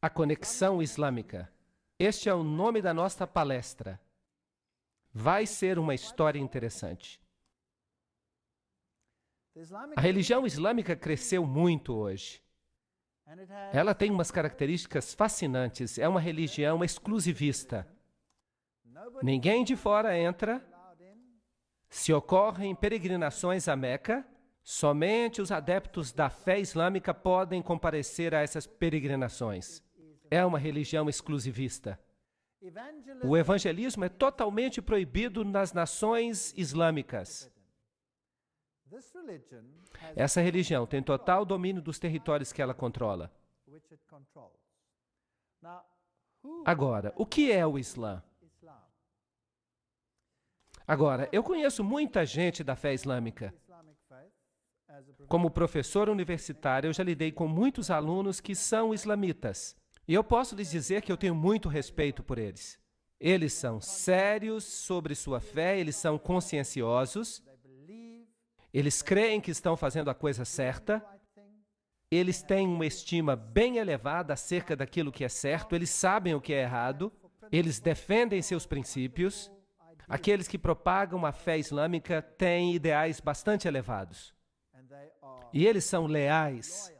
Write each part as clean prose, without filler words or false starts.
A Conexão Islâmica. Este é o nome da nossa palestra. Vai ser uma história interessante. A religião islâmica cresceu muito hoje. Ela tem umas características fascinantes. É uma religião exclusivista. Ninguém de fora entra. Se ocorrem peregrinações a Meca, somente os adeptos da fé islâmica podem comparecer a essas peregrinações. É uma religião exclusivista. O evangelismo é totalmente proibido nas nações islâmicas. Essa religião tem total domínio dos territórios que ela controla. Agora, o que é o Islã? Agora, eu conheço muita gente da fé islâmica. Como professor universitário, eu já lidei com muitos alunos que são islamitas. E eu posso lhes dizer que eu tenho muito respeito por eles. Eles são sérios sobre sua fé, eles são conscienciosos, eles creem que estão fazendo a coisa certa, eles têm uma estima bem elevada acerca daquilo que é certo, eles sabem o que é errado, eles defendem seus princípios. Aqueles que propagam a fé islâmica têm ideais bastante elevados. E eles são leais,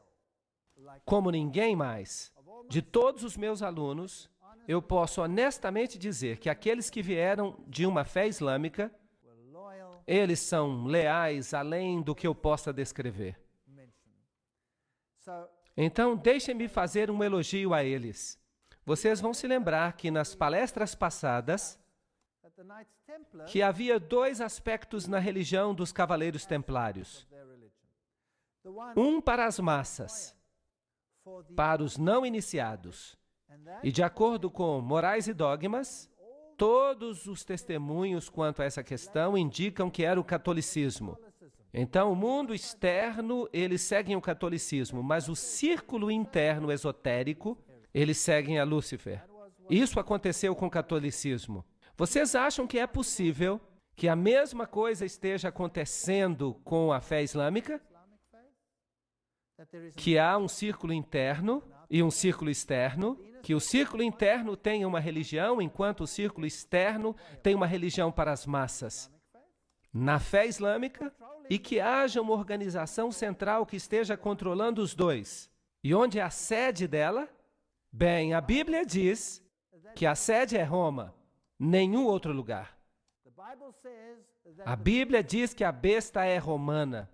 como ninguém mais. De todos os meus alunos, eu posso honestamente dizer que aqueles que vieram de uma fé islâmica, eles são leais além do que eu possa descrever. Então, deixem-me fazer um elogio a eles. Vocês vão se lembrar que nas palestras passadas, que havia dois aspectos na religião dos Cavaleiros Templários. Um para as massas, para os não iniciados. E de acordo com Morais e Dogmas, todos os testemunhos quanto a essa questão indicam que era o catolicismo. Então, o mundo externo, eles seguem o catolicismo, mas o círculo interno esotérico, eles seguem a Lúcifer. Isso aconteceu com o catolicismo. Vocês acham que é possível que a mesma coisa esteja acontecendo com a fé islâmica? Que há um círculo interno e um círculo externo, que o círculo interno tem uma religião, enquanto o círculo externo tem uma religião para as massas. Na fé islâmica, e que haja uma organização central que esteja controlando os dois. E onde é a sede dela? Bem, a Bíblia diz que a sede é Roma. Nenhum outro lugar. A Bíblia diz que a besta é romana.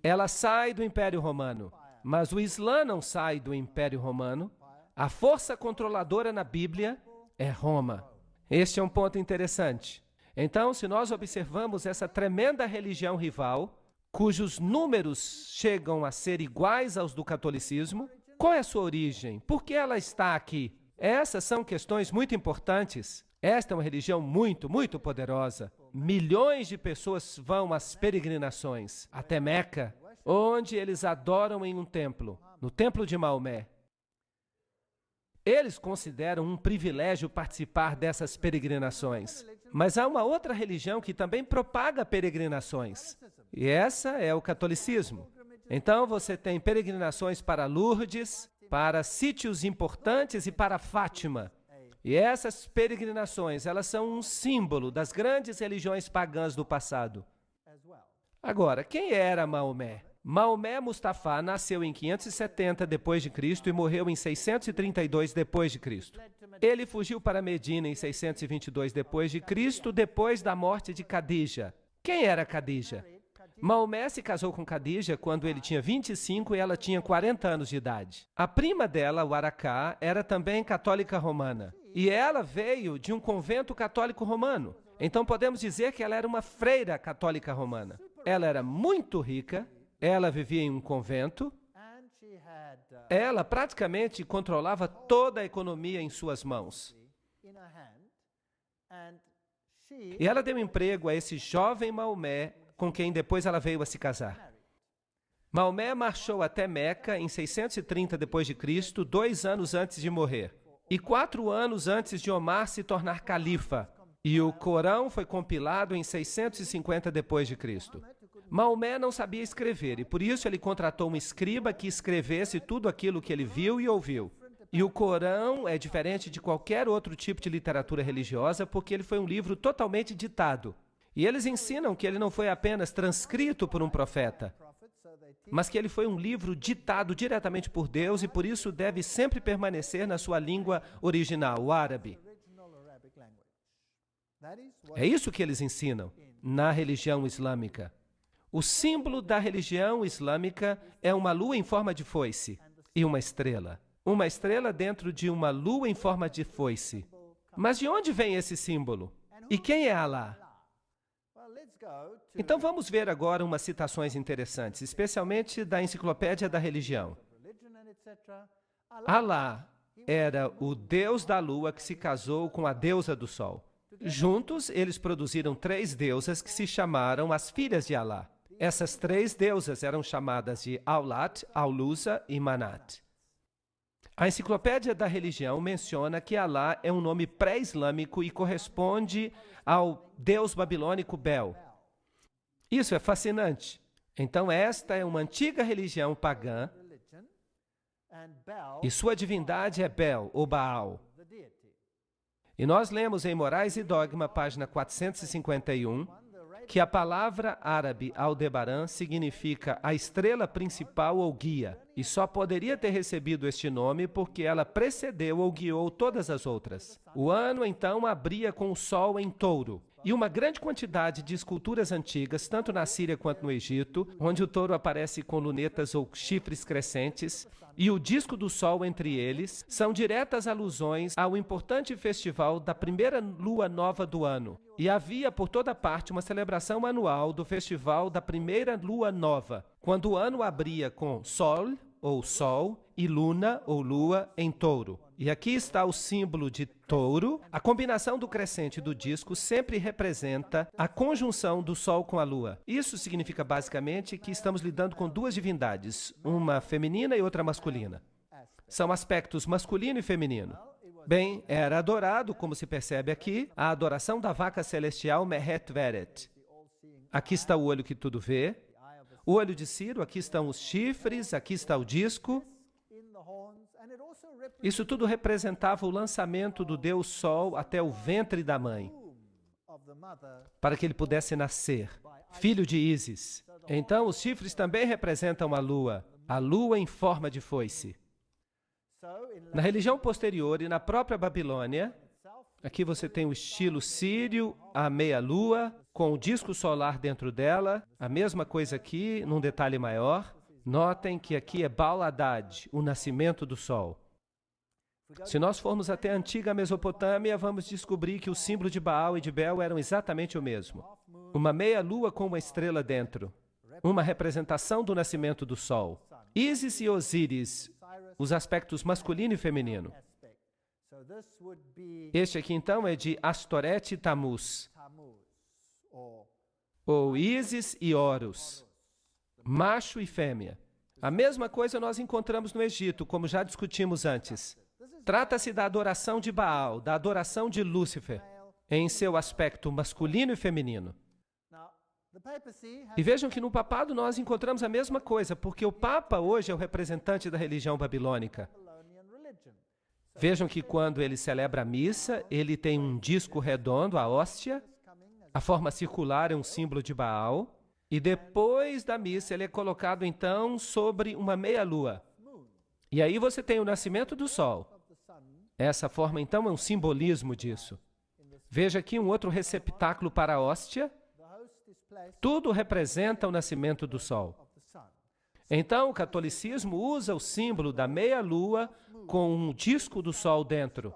Ela sai do Império Romano, mas o Islã não sai do Império Romano. A força controladora na Bíblia é Roma. Este é um ponto interessante. Então, se nós observamos essa tremenda religião rival, cujos números chegam a ser iguais aos do catolicismo, qual é a sua origem? Por que ela está aqui? Essas são questões muito importantes. Esta é uma religião muito, muito poderosa. Milhões de pessoas vão às peregrinações, até Meca, onde eles adoram em um templo, no templo de Maomé. Eles consideram um privilégio participar dessas peregrinações. Mas há uma outra religião que também propaga peregrinações, e essa é o catolicismo. Então você tem peregrinações para Lourdes, para sítios importantes e para Fátima. E essas peregrinações, elas são um símbolo das grandes religiões pagãs do passado. Agora, quem era Maomé? Maomé Mustafa nasceu em 570 d.C. e morreu em 632 d.C. Ele fugiu para Medina em 622 d.C., depois da morte de Khadija. Quem era Khadija? Maomé se casou com Khadija quando ele tinha 25 e ela tinha 40 anos de idade. A prima dela, Waraqá, era também católica romana. E ela veio de um convento católico romano. Então podemos dizer que ela era uma freira católica romana. Ela era muito rica, ela vivia em um convento, ela praticamente controlava toda a economia em suas mãos. E ela deu emprego a esse jovem Maomé, com quem depois ela veio a se casar. Maomé marchou até Meca em 630 d.C., 2 anos antes de morrer, e 4 anos antes de Omar se tornar califa, e o Corão foi compilado em 650 d.C. Maomé não sabia escrever e por isso ele contratou um escriba que escrevesse tudo aquilo que ele viu e ouviu. E o Corão é diferente de qualquer outro tipo de literatura religiosa porque ele foi um livro totalmente ditado. E eles ensinam que ele não foi apenas transcrito por um profeta, mas que ele foi um livro ditado diretamente por Deus e por isso deve sempre permanecer na sua língua original, o árabe. É isso que eles ensinam na religião islâmica. O símbolo da religião islâmica é uma lua em forma de foice e uma estrela. Uma estrela dentro de uma lua em forma de foice. Mas de onde vem esse símbolo? E quem é Alá? Então vamos ver agora umas citações interessantes, especialmente da Enciclopédia da Religião. Alá era o deus da lua que se casou com a deusa do sol. Juntos, eles produziram 3 deusas que se chamaram as filhas de Alá. Essas 3 deusas eram chamadas de Aulat, Aulusa e Manat. A Enciclopédia da Religião menciona que Alá é um nome pré-islâmico e corresponde ao deus babilônico Bel. Isso é fascinante. Então, esta é uma antiga religião pagã e sua divindade é Bel, ou Baal. E nós lemos em Morais e Dogma, página 451, que a palavra árabe Aldebaran significa a estrela principal ou guia, e só poderia ter recebido este nome porque ela precedeu ou guiou todas as outras. O ano, então, abria com o sol em touro, e uma grande quantidade de esculturas antigas, tanto na Síria quanto no Egito, onde o touro aparece com lunetas ou chifres crescentes, e o disco do sol entre eles, são diretas alusões ao importante festival da primeira lua nova do ano. E havia por toda parte uma celebração anual do festival da primeira lua nova, quando o ano abria com sol, ou sol, e luna, ou lua, em touro. E aqui está o símbolo de touro. A combinação do crescente e do disco sempre representa a conjunção do sol com a lua. Isso significa basicamente que estamos lidando com 2 divindades, uma feminina e outra masculina. São aspectos masculino e feminino. Bem, era adorado, como se percebe aqui, a adoração da vaca celestial Mehet Veret. Aqui está o olho que tudo vê. O olho de Ciro, aqui estão os chifres, aqui está o disco. Isso tudo representava o lançamento do Deus Sol até o ventre da mãe, para que ele pudesse nascer, filho de Ísis. Então, os chifres também representam a lua em forma de foice. Na religião posterior e na própria Babilônia, aqui você tem o estilo sírio, a meia-lua, com o disco solar dentro dela, a mesma coisa aqui, num detalhe maior. Notem que aqui é Baal Haddad, o nascimento do sol. Se nós formos até a antiga Mesopotâmia, vamos descobrir que o símbolo de Baal e de Bel eram exatamente o mesmo. Uma meia-lua com uma estrela dentro, uma representação do nascimento do sol. Ísis e Osíris, os aspectos masculino e feminino. Este aqui, então, é de Astoret e Tamuz, ou Ísis e Horus, macho e fêmea. A mesma coisa nós encontramos no Egito, como já discutimos antes. Trata-se da adoração de Baal, da adoração de Lúcifer, em seu aspecto masculino e feminino. E vejam que no papado nós encontramos a mesma coisa, porque o Papa hoje é o representante da religião babilônica. Vejam que quando ele celebra a missa, ele tem um disco redondo, a hóstia, a forma circular é um símbolo de Baal, e depois da missa ele é colocado então sobre uma meia-lua. E aí você tem o nascimento do sol. Essa forma então é um simbolismo disso. Veja aqui um outro receptáculo para a hóstia. Tudo representa o nascimento do sol. Então, o catolicismo usa o símbolo da meia-lua com um disco do sol dentro.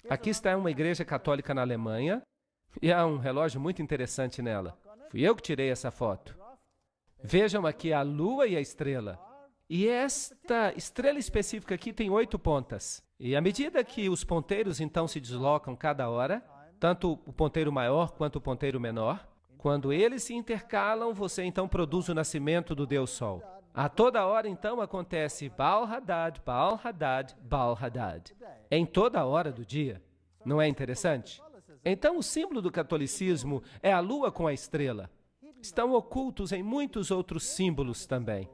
Aqui está uma igreja católica na Alemanha e há um relógio muito interessante nela. Fui eu que tirei essa foto. Vejam aqui a lua e a estrela. E esta estrela específica aqui tem 8 pontas. E à medida que os ponteiros então se deslocam cada hora, tanto o ponteiro maior quanto o ponteiro menor, quando eles se intercalam, você então produz o nascimento do Deus Sol. A toda hora então acontece Baal Haddad, Baal Haddad, Baal Haddad. Em toda hora do dia. Não é interessante? Então o símbolo do catolicismo é a lua com a estrela. estão ocultos em muitos outros símbolos também.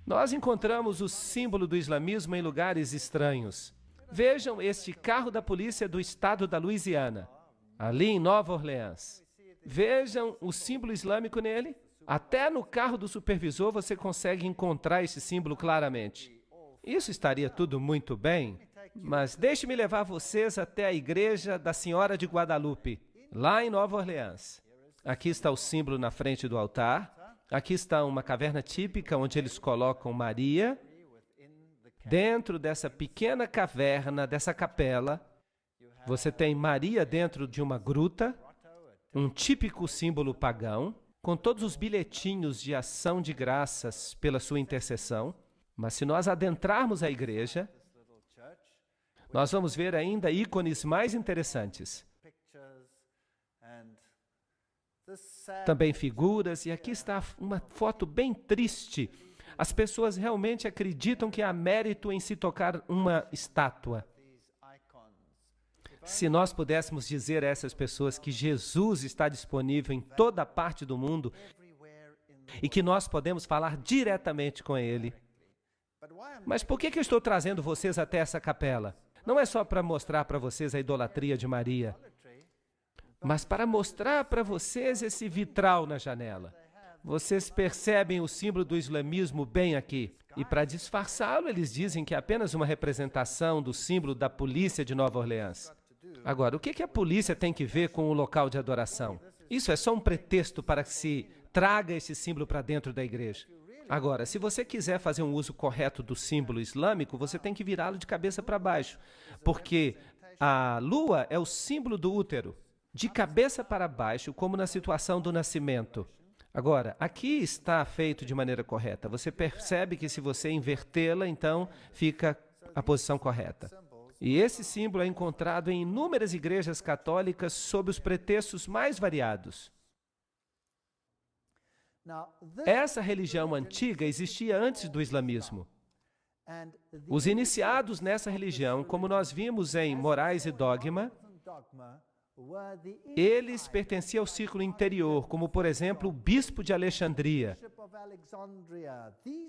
Nós encontramos o símbolo do islamismo em lugares estranhos. Vejam este carro da polícia do estado da Louisiana, ali em Nova Orleans. Vejam o símbolo islâmico nele. Até no carro do supervisor você consegue encontrar esse símbolo claramente. Isso estaria tudo muito bem, mas deixe-me levar vocês até a igreja da Senhora de Guadalupe, lá em Nova Orleans. Aqui está o símbolo na frente do altar. Aqui está uma caverna típica onde eles colocam Maria. Dentro dessa pequena caverna, dessa capela, você tem Maria dentro de uma gruta, um típico símbolo pagão, com todos os bilhetinhos de ação de graças pela sua intercessão. Mas se nós adentrarmos a igreja, nós vamos ver ainda ícones mais interessantes. Também figuras, e aqui está uma foto bem triste. As pessoas realmente acreditam que há mérito em se tocar uma estátua. Se nós pudéssemos dizer a essas pessoas que Jesus está disponível em toda parte do mundo e que nós podemos falar diretamente com Ele. Mas por que eu estou trazendo vocês até essa capela? Não é só para mostrar para vocês a idolatria de Maria, mas para mostrar para vocês esse vitral na janela. Vocês percebem o símbolo do islamismo bem aqui. E para disfarçá-lo, eles dizem que é apenas uma representação do símbolo da polícia de Nova Orleans. Agora, o que a polícia tem que ver com o local de adoração? Isso é só um pretexto para que se traga esse símbolo para dentro da igreja. Agora, se você quiser fazer um uso correto do símbolo islâmico, você tem que virá-lo de cabeça para baixo, porque a lua é o símbolo do útero, de cabeça para baixo, como na situação do nascimento. Agora, aqui está feito de maneira correta. Você percebe que se você invertê-la, então fica a posição correta. E esse símbolo é encontrado em inúmeras igrejas católicas sob os pretextos mais variados. Essa religião antiga existia antes do islamismo. Os iniciados nessa religião, como nós vimos em Morais e Dogma, eles pertenciam ao círculo interior, como, por exemplo, o bispo de Alexandria.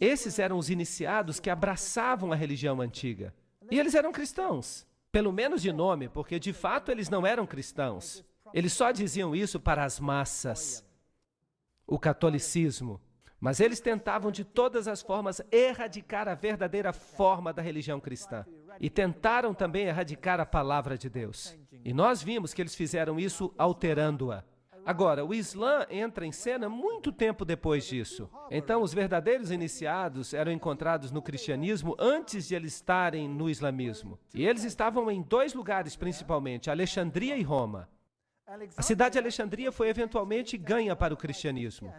Esses eram os iniciados que abraçavam a religião antiga. E eles eram cristãos, pelo menos de nome, porque de fato eles não eram cristãos. Eles só diziam isso para as massas, o catolicismo. Mas eles tentavam de todas as formas erradicar a verdadeira forma da religião cristã. E tentaram também erradicar a palavra de Deus. E nós vimos que eles fizeram isso alterando-a. Agora, o Islã entra em cena muito tempo depois disso. Então, os verdadeiros iniciados eram encontrados no cristianismo antes de eles estarem no islamismo. E eles estavam em dois lugares, principalmente, Alexandria e Roma. A cidade de Alexandria foi eventualmente ganha para o cristianismo.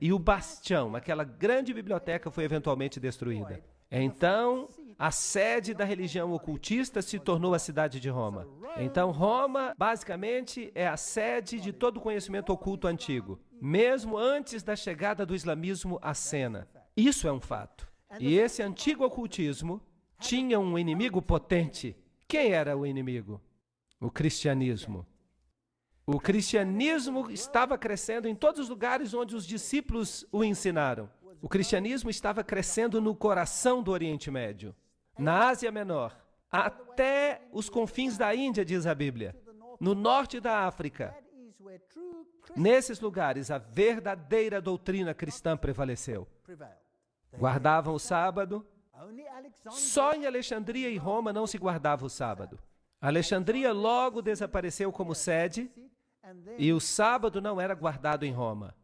E o bastião, aquela grande biblioteca, foi eventualmente destruída. Então, a sede da religião ocultista se tornou a cidade de Roma. Então, Roma, basicamente, é a sede de todo o conhecimento oculto antigo, mesmo antes da chegada do islamismo à cena. Isso é um fato. E esse antigo ocultismo tinha um inimigo potente. Quem era o inimigo? O cristianismo. O cristianismo estava crescendo em todos os lugares onde os discípulos o ensinaram. O cristianismo estava crescendo no coração do Oriente Médio, na Ásia Menor, até os confins da Índia, diz a Bíblia, no norte da África. Nesses lugares, a verdadeira doutrina cristã prevaleceu. Guardavam o sábado. Só em Alexandria e Roma não se guardava o sábado. Alexandria logo desapareceu como sede e o sábado não era guardado em Roma.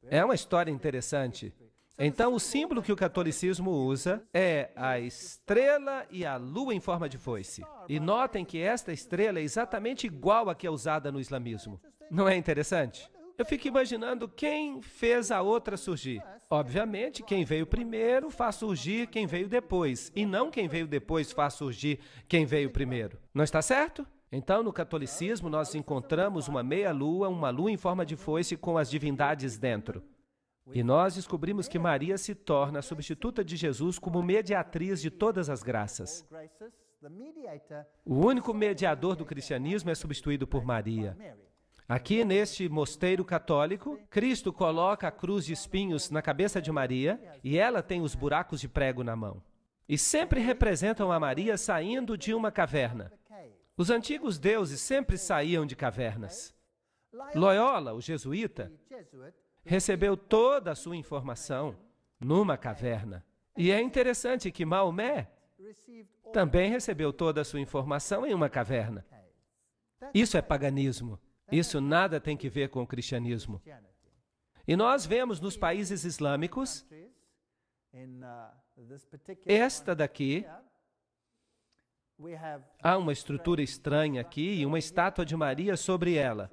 É uma história interessante. Então, o símbolo que o catolicismo usa é a estrela e a lua em forma de foice. E notem que esta estrela é exatamente igual à que é usada no islamismo. Não é interessante? Eu fico imaginando quem fez a outra surgir. Obviamente, quem veio primeiro faz surgir quem veio depois, e não quem veio depois faz surgir quem veio primeiro. Não está certo? Então, no catolicismo, nós encontramos uma meia-lua, uma lua em forma de foice com as divindades dentro. E nós descobrimos que Maria se torna a substituta de Jesus como mediatriz de todas as graças. O único mediador do cristianismo é substituído por Maria. Aqui neste mosteiro católico, Cristo coloca a cruz de espinhos na cabeça de Maria e ela tem os buracos de prego na mão. E sempre representam a Maria saindo de uma caverna. Os antigos deuses sempre saíam de cavernas. Loyola, o jesuíta, recebeu toda a sua informação numa caverna. E é interessante que Maomé também recebeu toda a sua informação em uma caverna. Isso é paganismo. Isso nada tem que ver com o cristianismo. E nós vemos nos países islâmicos, esta daqui, há uma estrutura estranha aqui e uma estátua de Maria sobre ela.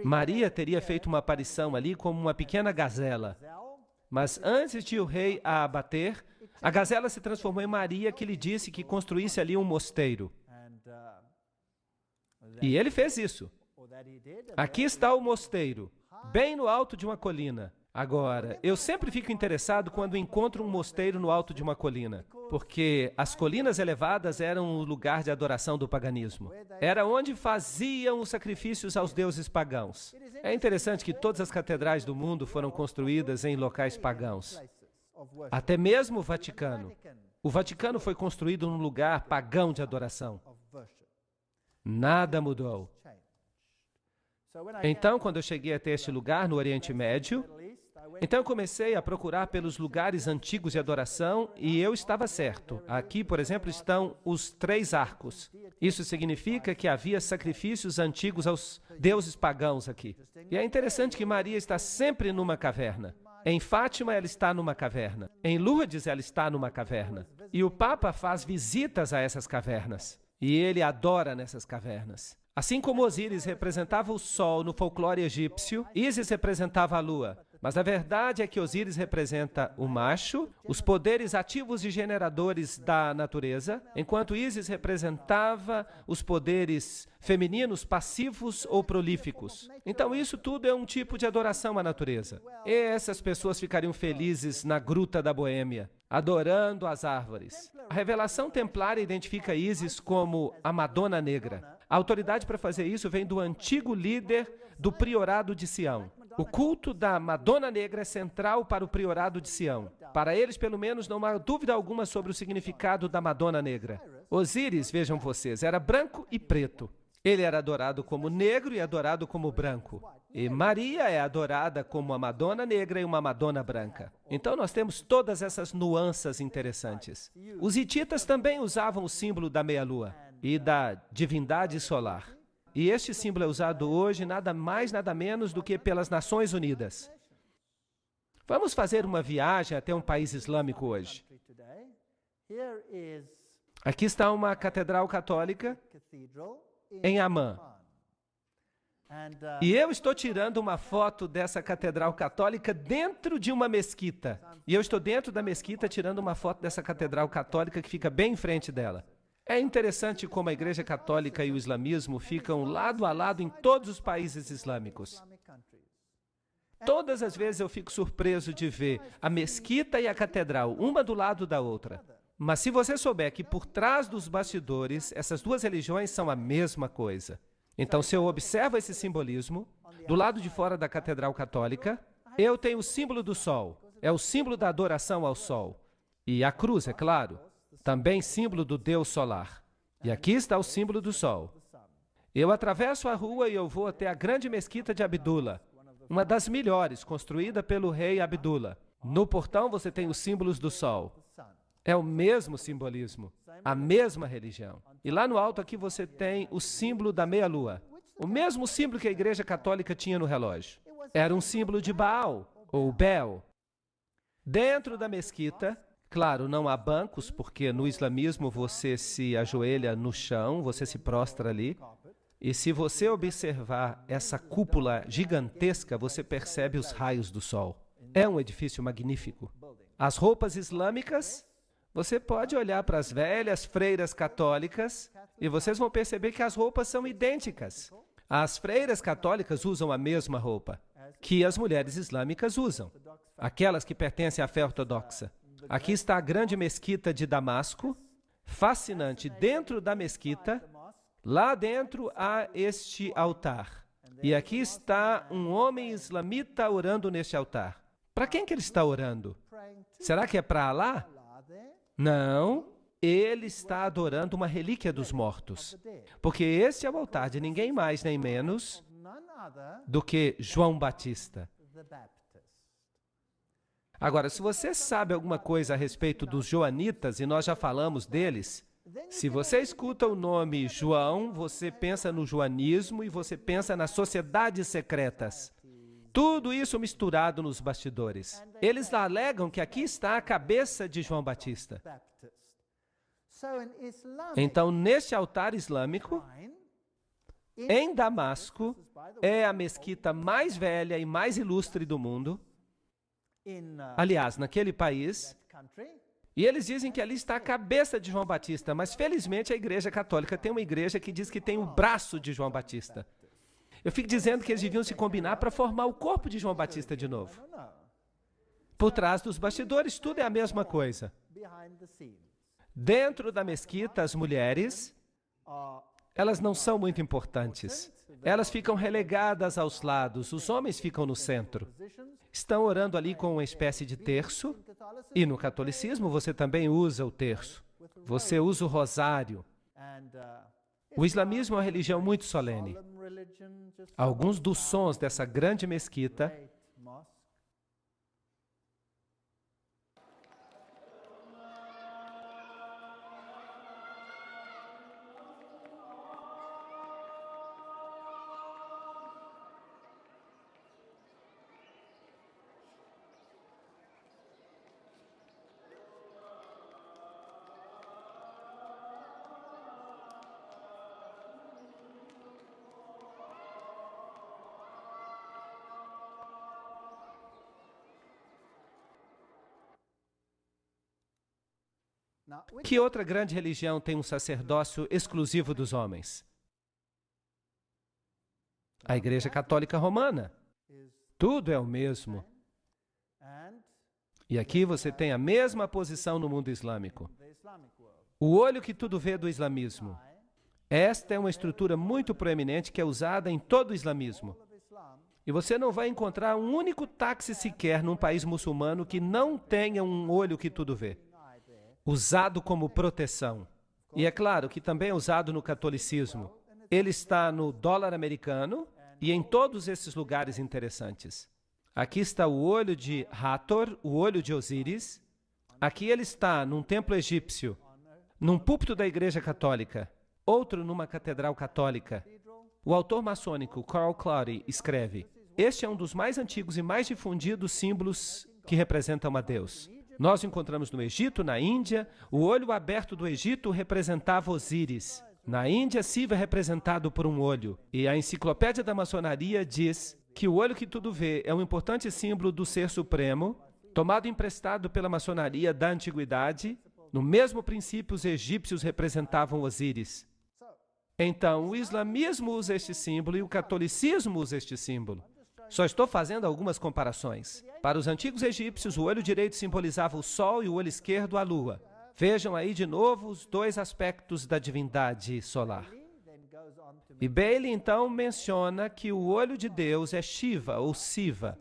Maria teria feito uma aparição ali como uma pequena gazela. Mas antes de o rei a abater, a gazela se transformou em Maria, que lhe disse que construísse ali um mosteiro. E ele fez isso. Aqui está o mosteiro, bem no alto de uma colina. Agora, eu sempre fico interessado quando encontro um mosteiro no alto de uma colina, porque as colinas elevadas eram o lugar de adoração do paganismo. Era onde faziam os sacrifícios aos deuses pagãos. É interessante que todas as catedrais do mundo foram construídas em locais pagãos. Até mesmo o Vaticano. O Vaticano foi construído num lugar pagão de adoração. Nada mudou. Então, quando eu cheguei até este lugar, no Oriente Médio, então eu comecei a procurar pelos lugares antigos de adoração e eu estava certo. Aqui, por exemplo, estão os 3 arcos. Isso significa que havia sacrifícios antigos aos deuses pagãos aqui. E é interessante que Maria está sempre numa caverna. Em Fátima, ela está numa caverna. Em Lourdes, ela está numa caverna. E o Papa faz visitas a essas cavernas. E ele adora nessas cavernas. Assim como Osíris representava o sol no folclore egípcio, Ísis representava a lua. Mas a verdade é que Osíris representa o macho, os poderes ativos e generadores da natureza, enquanto Ísis representava os poderes femininos passivos ou prolíficos. Então isso tudo é um tipo de adoração à natureza. E essas pessoas ficariam felizes na Gruta da Boêmia, adorando as árvores. A revelação templária identifica Ísis como a Madonna Negra. A autoridade para fazer isso vem do antigo líder do priorado de Sião. O culto da Madonna Negra é central para o priorado de Sião. Para eles, pelo menos, não há dúvida alguma sobre o significado da Madonna Negra. Osíris, vejam vocês, era branco e preto. Ele era adorado como negro e adorado como branco. E Maria é adorada como uma Madonna Negra e uma Madonna Branca. Então nós temos todas essas nuances interessantes. Os hititas também usavam o símbolo da meia-lua e da divindade solar. E este símbolo é usado hoje nada mais, nada menos do que pelas Nações Unidas. Vamos fazer uma viagem até um país islâmico hoje. Aqui está uma catedral católica em Amman. E eu estou tirando uma foto dessa catedral católica dentro de uma mesquita. E eu estou dentro da mesquita tirando uma foto dessa catedral católica que fica bem em frente dela. É interessante como a Igreja Católica e o islamismo ficam lado a lado em todos os países islâmicos. Todas as vezes eu fico surpreso de ver a mesquita e a catedral, uma do lado da outra. Mas se você souber que por trás dos bastidores, essas duas religiões são a mesma coisa. Então, se eu observo esse simbolismo, do lado de fora da Catedral Católica, eu tenho o símbolo do sol. É o símbolo da adoração ao sol. E a cruz, é claro, também símbolo do Deus solar. E aqui está o símbolo do sol. Eu atravesso a rua e eu vou até a grande mesquita de Abdullah, uma das melhores, construída pelo rei Abdullah. No portão você tem os símbolos do sol. É o mesmo simbolismo, a mesma religião. E lá no alto aqui você tem o símbolo da meia-lua. O mesmo símbolo que a Igreja Católica tinha no relógio. Era um símbolo de Baal, ou Bel. Dentro da mesquita, claro, não há bancos, porque no islamismo você se ajoelha no chão, você se prostra ali. E se você observar essa cúpula gigantesca, você percebe os raios do sol. É um edifício magnífico. As roupas islâmicas, você pode olhar para as velhas freiras católicas e vocês vão perceber que as roupas são idênticas. As freiras católicas usam a mesma roupa que as mulheres islâmicas usam, aquelas que pertencem à fé ortodoxa. Aqui está a grande mesquita de Damasco, fascinante. Dentro da mesquita Lá dentro há este altar. E aqui está um homem islamita orando neste altar. Para quem que ele está orando? Será que é para Alá? Não. Ele está adorando uma relíquia dos mortos. Porque esse é o altar de ninguém mais nem menos do que João Batista. Agora, se você sabe alguma coisa a respeito dos joanitas, e nós já falamos deles, se você escuta o nome João, você pensa no joanismo e você pensa nas sociedades secretas. Tudo isso misturado nos bastidores. Eles alegam que aqui está a cabeça de João Batista. Então, neste altar islâmico, em Damasco, é a mesquita mais velha e mais ilustre do mundo. Aliás, naquele país, e eles dizem que ali está a cabeça de João Batista, mas felizmente a Igreja Católica tem uma igreja que diz que tem o braço de João Batista. Eu fico dizendo que eles deviam se combinar para formar o corpo de João Batista de novo. Por trás dos bastidores, tudo é a mesma coisa. Dentro da mesquita, as mulheres, elas não são muito importantes. Elas ficam relegadas aos lados, os homens ficam no centro. Estão orando ali com uma espécie de terço, e no catolicismo você também usa o terço. Você usa o rosário. O islamismo é uma religião muito solene. Alguns dos sons dessa grande mesquita Que outra grande religião tem um sacerdócio exclusivo dos homens? A Igreja Católica Romana. Tudo é o mesmo. E aqui você tem a mesma posição no mundo islâmico. O olho que tudo vê do islamismo. Esta é uma estrutura muito proeminente que é usada em todo o islamismo. E você não vai encontrar um único táxi sequer num país muçulmano que não tenha um olho que tudo vê. Usado como proteção. E é claro que também é usado no catolicismo. Ele está no dólar americano e em todos esses lugares interessantes. Aqui está o olho de Hathor, o olho de Osíris. Aqui ele está num templo egípcio, num púlpito da Igreja Católica, outro numa catedral católica. O autor maçônico Carl Clary escreve: este é um dos mais antigos e mais difundidos símbolos que representam a Deus. Nós o encontramos no Egito, na Índia. O olho aberto do Egito representava Osíris. Na Índia, Siva é representado por um olho. E a enciclopédia da maçonaria diz que o olho que tudo vê é um importante símbolo do Ser Supremo, tomado emprestado pela maçonaria da antiguidade. No mesmo princípio, os egípcios representavam Osíris. Então, o islamismo usa este símbolo e o catolicismo usa este símbolo. Só estou fazendo algumas comparações. Para os antigos egípcios, o olho direito simbolizava o sol e o olho esquerdo a lua. Vejam aí de novo os dois aspectos da divindade solar. E Bailey, então, menciona que o olho de Deus é Shiva, ou Siva,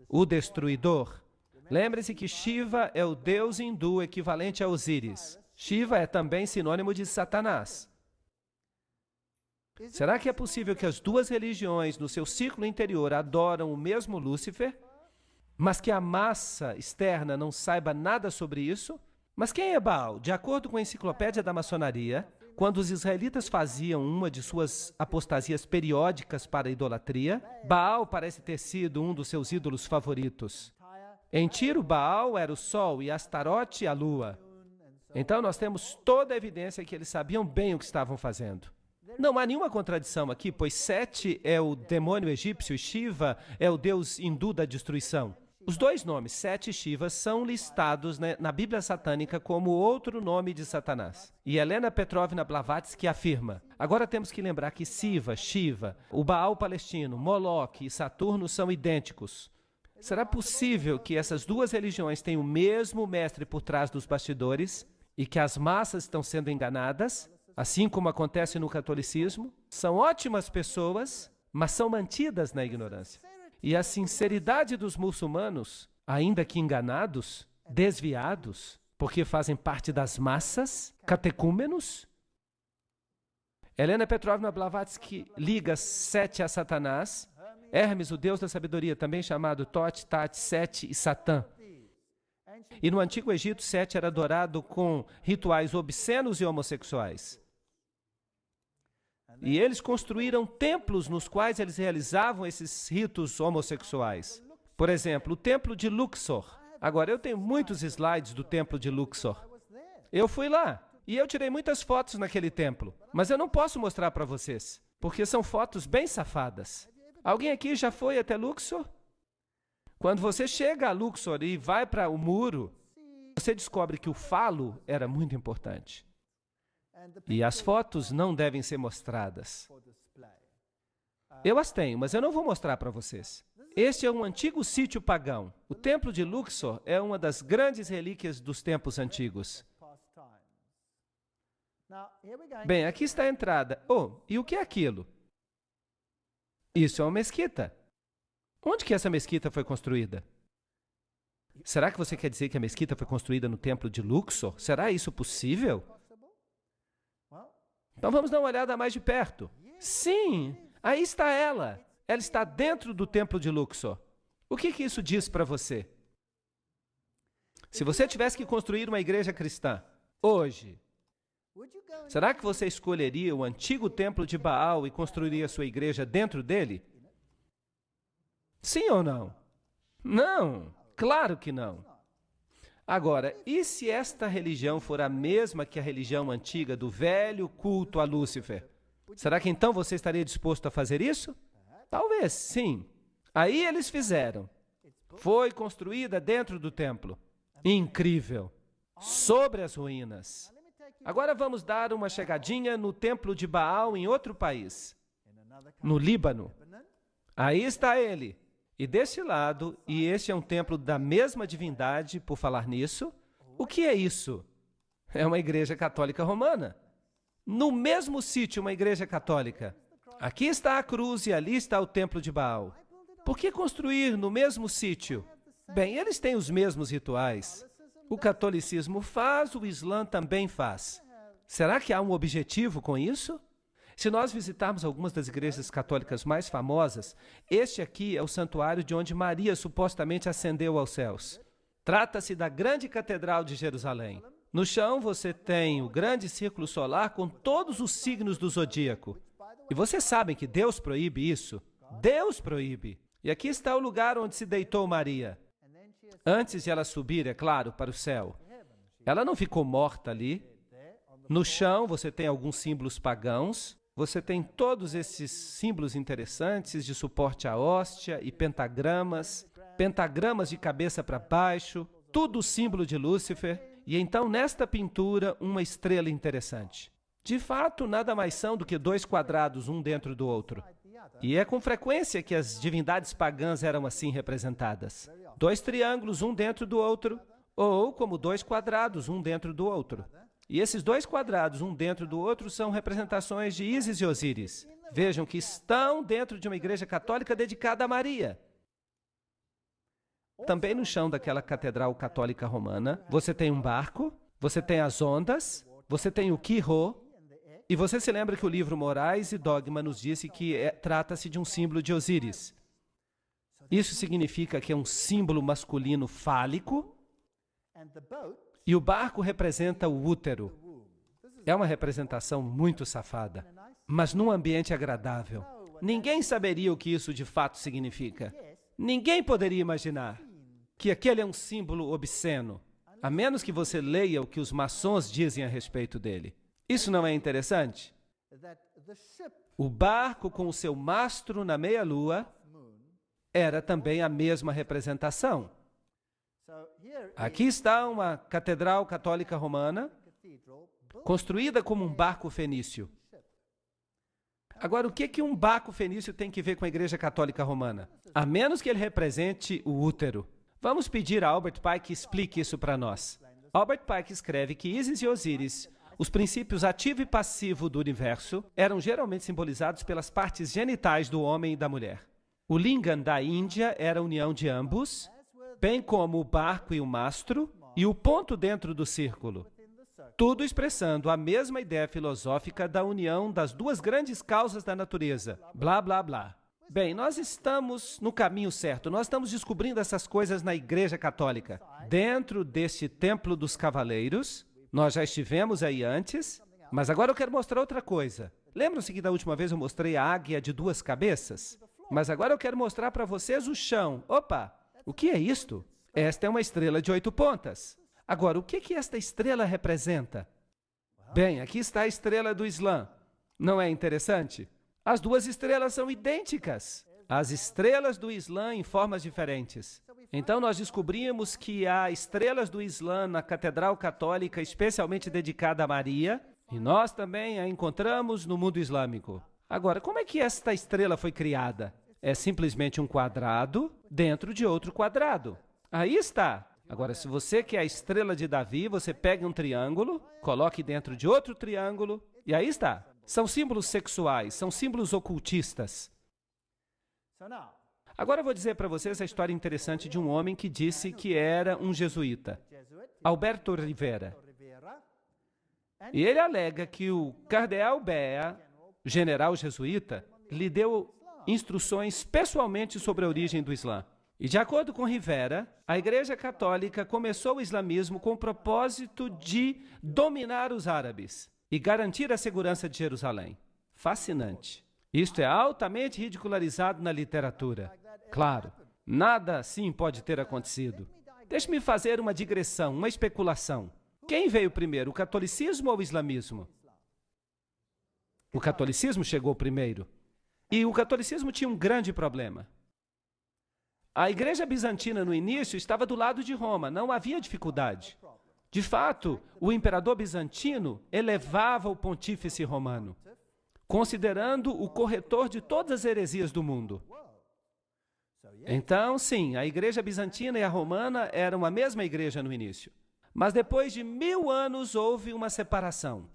o destruidor. Lembre-se que Shiva é o deus hindu equivalente a Osíris. Shiva é também sinônimo de Satanás. Será que é possível que as duas religiões, no seu ciclo interior, adoram o mesmo Lúcifer, mas que a massa externa não saiba nada sobre isso? Mas quem é Baal? De acordo com a enciclopédia da maçonaria, quando os israelitas faziam uma de suas apostasias periódicas para a idolatria, Baal parece ter sido um dos seus ídolos favoritos. Em Tiro, Baal era o sol e Astarote a lua. Então nós temos toda a evidência que eles sabiam bem o que estavam fazendo. Não há nenhuma contradição aqui, pois Sete é o demônio egípcio e Shiva é o deus hindu da destruição. Os dois nomes, Sete e Shiva, são listados na Bíblia satânica como outro nome de Satanás. E Helena Petrovna Blavatsky afirma: agora temos que lembrar que Siva, Shiva, o Baal palestino, Moloque e Saturno são idênticos. Será possível que essas duas religiões tenham o mesmo mestre por trás dos bastidores e que as massas estão sendo enganadas? assim como acontece no catolicismo, são ótimas pessoas, mas são mantidas na ignorância. E a sinceridade dos muçulmanos, ainda que enganados, desviados, porque fazem parte das massas, catecúmenos. Helena Petrovna Blavatsky liga Sete a Satanás, Hermes, o deus da sabedoria, também chamado Tote, Tate, Sete e Satã. E no Antigo Egito, Sete era adorado com rituais obscenos e homossexuais. E eles construíram templos nos quais eles realizavam esses ritos homossexuais. Por exemplo, o templo de Luxor. Agora, eu tenho muitos slides do templo de Luxor. Eu fui lá e eu tirei muitas fotos naquele templo, mas eu não posso mostrar para vocês, porque são fotos bem safadas. Alguém aqui já foi até Luxor? Quando você chega a Luxor e vai para o muro, você descobre que o falo era muito importante. E as fotos não devem ser mostradas. Eu as tenho, mas eu não vou mostrar para vocês. Este é um antigo sítio pagão. O templo de Luxor é uma das grandes relíquias dos tempos antigos. Bem, aqui está a entrada. Oh, e o que é aquilo? Isso é uma mesquita. Onde que essa mesquita foi construída? Será que você quer dizer que a mesquita foi construída no templo de Luxor? Será isso possível? Então vamos dar uma olhada mais de perto. Sim, aí está ela. Ela está dentro do templo de Luxor. O que isso diz para você? Se você tivesse que construir uma igreja cristã hoje, será que você escolheria o antigo templo de Baal e construiria sua igreja dentro dele? Sim ou não? Não, claro que não. Agora, e se esta religião for a mesma que a religião antiga do velho culto a Lúcifer? Será que então você estaria disposto a fazer isso? Talvez, sim. Aí eles fizeram. Foi construída dentro do templo. Incrível. Sobre as ruínas. Agora vamos dar uma chegadinha no templo de Baal em outro país. No Líbano. Aí está ele. E deste lado, e este é um templo da mesma divindade, por falar nisso, o que é isso? É uma igreja católica romana. No mesmo sítio, uma igreja católica. Aqui está a cruz e ali está o templo de Baal. Por que construir no mesmo sítio? Bem, eles têm os mesmos rituais. O catolicismo faz, o Islã também faz. Será que há um objetivo com isso? Se nós visitarmos algumas das igrejas católicas mais famosas, este aqui é o santuário de onde Maria supostamente ascendeu aos céus. Trata-se da grande catedral de Jerusalém. No chão você tem o grande círculo solar com todos os signos do zodíaco. E vocês sabem que Deus proíbe isso? Deus proíbe. E aqui está o lugar onde se deitou Maria. Antes de ela subir, é claro, para o céu. Ela não ficou morta ali. No chão você tem alguns símbolos pagãos. Você tem todos esses símbolos interessantes de suporte à hóstia e pentagramas de cabeça para baixo, tudo símbolo de Lúcifer. E então, nesta pintura, uma estrela interessante. De fato, nada mais são do que dois quadrados, um dentro do outro. E é com frequência que as divindades pagãs eram assim representadas. Dois triângulos, um dentro do outro, ou como dois quadrados, um dentro do outro. E esses dois quadrados, um dentro do outro, são representações de Ísis e Osíris. Vejam que estão dentro de uma igreja católica dedicada a Maria. Também no chão daquela catedral católica romana, você tem um barco, você tem as ondas, você tem o Quirô, e você se lembra que o livro Morais e Dogma nos disse que trata-se de um símbolo de Osíris. Isso significa que é um símbolo masculino fálico, e o barco representa o útero. É uma representação muito safada, mas num ambiente agradável. Ninguém saberia o que isso de fato significa. Ninguém poderia imaginar que aquele é um símbolo obsceno, a menos que você leia o que os maçons dizem a respeito dele. Isso não é interessante? O barco com o seu mastro na meia-lua era também a mesma representação. Aqui está uma catedral católica romana, construída como um barco fenício. Agora, o que um barco fenício tem que ver com a Igreja Católica Romana? A menos que ele represente o útero. Vamos pedir a Albert Pike que explique isso para nós. Albert Pike escreve que Ísis e Osíris, Os princípios ativo e passivo do universo eram geralmente simbolizados pelas partes genitais do homem e da mulher. O lingam da Índia era a união de ambos, bem como o barco e o mastro, e o ponto dentro do círculo. Tudo expressando a mesma ideia filosófica da união das duas grandes causas da natureza. Blá, blá, blá. Bem, nós estamos no caminho certo. Nós estamos descobrindo essas coisas na Igreja Católica. Dentro deste Templo dos Cavaleiros, nós já estivemos aí antes, mas agora eu quero mostrar outra coisa. Lembram-se que da última vez eu mostrei a águia de 2 cabeças? Mas agora eu quero mostrar para vocês o chão. Opa! O que é isto? Esta é uma estrela de 8 pontas. Agora, o que esta estrela representa? Bem, aqui está a estrela do Islã. Não é interessante? As duas estrelas são idênticas. As estrelas do Islã em formas diferentes. Então, nós descobrimos que há estrelas do Islã na Catedral Católica especialmente dedicada a Maria, e nós também a encontramos no mundo islâmico. Agora, como é que esta estrela foi criada? É simplesmente um quadrado dentro de outro quadrado. Aí está. Agora, se você quer a estrela de Davi, você pega um triângulo, coloque dentro de outro triângulo, e aí está. São símbolos sexuais, são símbolos ocultistas. Agora eu vou dizer para vocês a história interessante de um homem que disse que era um jesuíta, Alberto Rivera. E ele alega que o cardeal Bea, general jesuíta, lhe deu instruções pessoalmente sobre a origem do Islã. E de acordo com Rivera, a Igreja Católica começou o islamismo com o propósito de dominar os árabes e garantir a segurança de Jerusalém. Fascinante. Isto é altamente ridicularizado na literatura. Claro, nada assim pode ter acontecido. Deixe-me fazer uma digressão, uma especulação. Quem veio primeiro, o catolicismo ou o islamismo? O catolicismo chegou primeiro. E o catolicismo tinha um grande problema. A Igreja Bizantina, no início, estava do lado de Roma, não havia dificuldade. De fato, o imperador bizantino elevava o pontífice romano, considerando o corretor de todas as heresias do mundo. Então, sim, a Igreja Bizantina e a Romana eram a mesma igreja no início. Mas depois de 1000 anos houve uma separação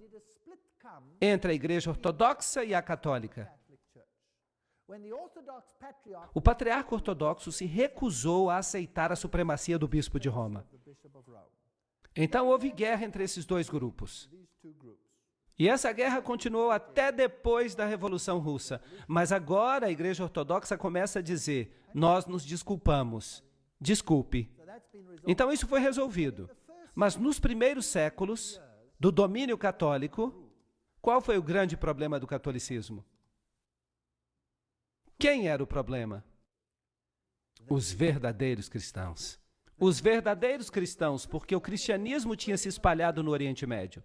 entre a Igreja Ortodoxa e a Católica. O patriarca ortodoxo se recusou a aceitar a supremacia do bispo de Roma. Então houve guerra entre esses dois grupos. E essa guerra continuou até depois da Revolução Russa. Mas agora a Igreja Ortodoxa começa a dizer: nós nos desculpamos. Desculpe. Então isso foi resolvido. Mas nos primeiros séculos do domínio católico, qual foi o grande problema do catolicismo? Quem era o problema? Os verdadeiros cristãos. Os verdadeiros cristãos, porque o cristianismo tinha se espalhado no Oriente Médio.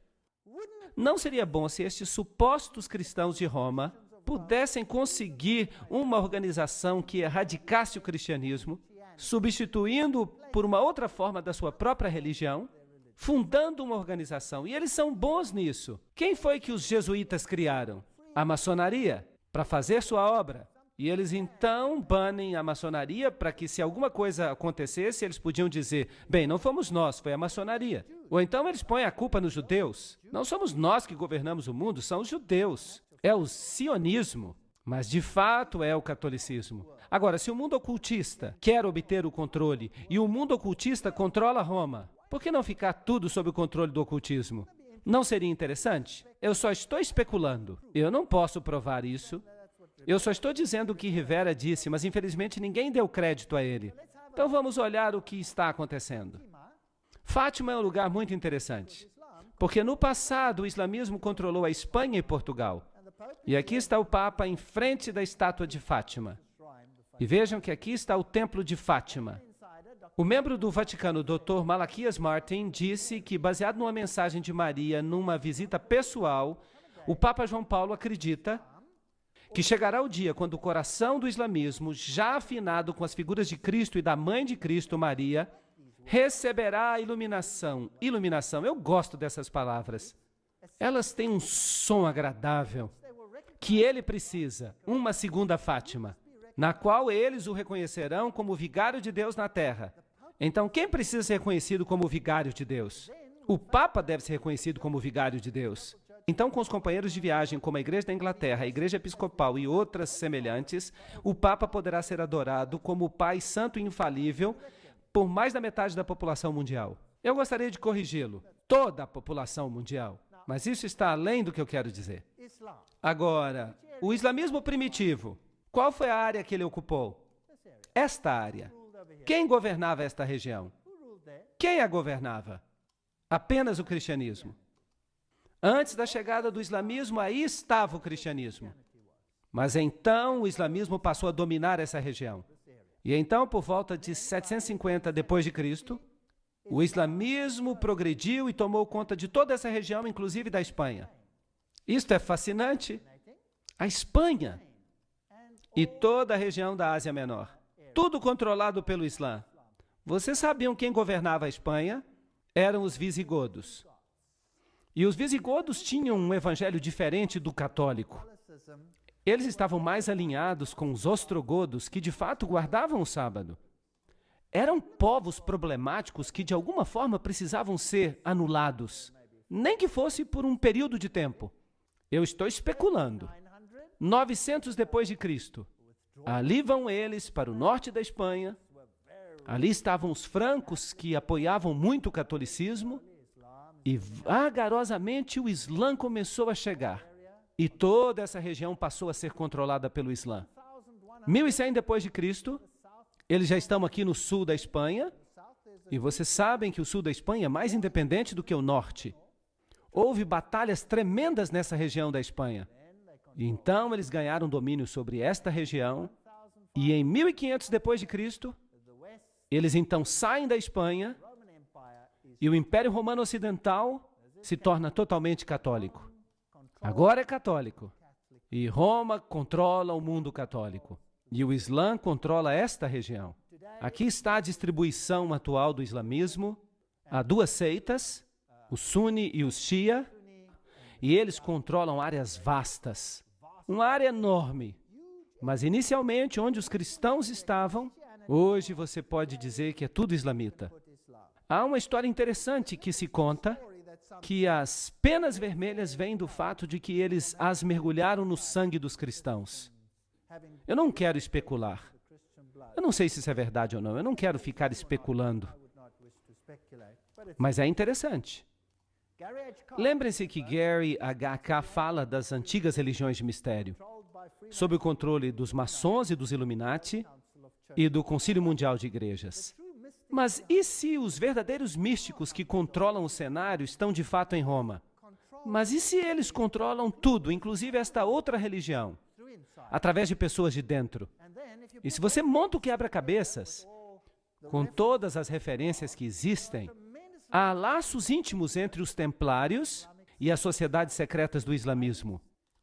Não seria bom se estes supostos cristãos de Roma pudessem conseguir uma organização que erradicasse o cristianismo, substituindo por uma outra forma da sua própria religião, fundando uma organização. E eles são bons nisso. Quem foi que os jesuítas criaram? A maçonaria, para fazer sua obra. E eles então banem a maçonaria para que, se alguma coisa acontecesse, eles podiam dizer: bem, não fomos nós, foi a maçonaria. Ou então eles põem a culpa nos judeus. Não somos nós que governamos o mundo, são os judeus. É o sionismo, mas de fato é o catolicismo. Agora, se o mundo ocultista quer obter o controle e o mundo ocultista controla Roma, por que não ficar tudo sob o controle do ocultismo? Não seria interessante? Eu só estou especulando. Eu não posso provar isso. Eu só estou dizendo o que Rivera disse, mas infelizmente ninguém deu crédito a ele. Então vamos olhar o que está acontecendo. Fátima é um lugar muito interessante, porque no passado o islamismo controlou a Espanha e Portugal. E aqui está o Papa em frente da estátua de Fátima. E vejam que aqui está o Templo de Fátima. O membro do Vaticano, Dr. Malaquias Martin, disse que, baseado numa mensagem de Maria numa visita pessoal, o Papa João Paulo acredita que chegará o dia quando o coração do islamismo, já afinado com as figuras de Cristo e da mãe de Cristo, Maria, receberá a iluminação. Iluminação, eu gosto dessas palavras. Elas têm um som agradável que ele precisa, uma segunda Fátima, na qual eles o reconhecerão como o vigário de Deus na terra. Então, quem precisa ser reconhecido como o vigário de Deus? O Papa deve ser reconhecido como vigário de Deus. Então, com os companheiros de viagem, como a Igreja da Inglaterra, a Igreja Episcopal e outras semelhantes, o Papa poderá ser adorado como o Pai Santo e Infalível por mais da metade da população mundial. Eu gostaria de corrigi-lo. Toda a população mundial. Mas isso está além do que eu quero dizer. Agora, o islamismo primitivo, qual foi a área que ele ocupou? Esta área. Quem governava esta região? Quem a governava? Apenas o cristianismo. Antes da chegada do islamismo, aí estava o cristianismo. Mas então o islamismo passou a dominar essa região. E então, por volta de 750 depois de Cristo, o islamismo progrediu e tomou conta de toda essa região, inclusive da Espanha. Isto é fascinante. A Espanha e toda a região da Ásia Menor. Tudo controlado pelo Islã. Vocês sabiam quem governava a Espanha? Eram os visigodos. E os visigodos tinham um evangelho diferente do católico. Eles estavam mais alinhados com os ostrogodos, que de fato guardavam o sábado. Eram povos problemáticos que de alguma forma precisavam ser anulados, nem que fosse por um período de tempo. Eu estou especulando. 900 depois de Cristo. Ali vão eles para o norte da Espanha. Ali estavam os francos, que apoiavam muito o catolicismo. E vagarosamente o Islã começou a chegar. E toda essa região passou a ser controlada pelo Islã. 1100 depois de Cristo, eles já estão aqui no sul da Espanha. E vocês sabem que o sul da Espanha é mais independente do que o norte. Houve batalhas tremendas nessa região da Espanha. E então eles ganharam domínio sobre esta região. E em 1500 depois de Cristo, eles então saem da Espanha e o Império Romano Ocidental se torna totalmente católico. Agora é católico. E Roma controla o mundo católico. E o Islã controla esta região. Aqui está a distribuição atual do islamismo. Há duas seitas, o Sunni e o Shia, e eles controlam áreas vastas. Uma área enorme. Mas inicialmente, onde os cristãos estavam, hoje você pode dizer que é tudo islamita. Há uma história interessante que se conta que as penas vermelhas vêm do fato de que eles as mergulharam no sangue dos cristãos. Eu não quero especular. Eu não sei se isso é verdade ou não. Eu não quero ficar especulando. Mas é interessante. Lembrem-se que Gary H.K. fala das antigas religiões de mistério, sob o controle dos maçons e dos Illuminati e do Concílio Mundial de Igrejas. Mas e se os verdadeiros místicos que controlam o cenário estão de fato em Roma? Mas e se eles controlam tudo, inclusive esta outra religião, através de pessoas de dentro? E se você monta o quebra-cabeças, com todas as referências que existem, há laços íntimos entre os templários e as sociedades secretas do islamismo.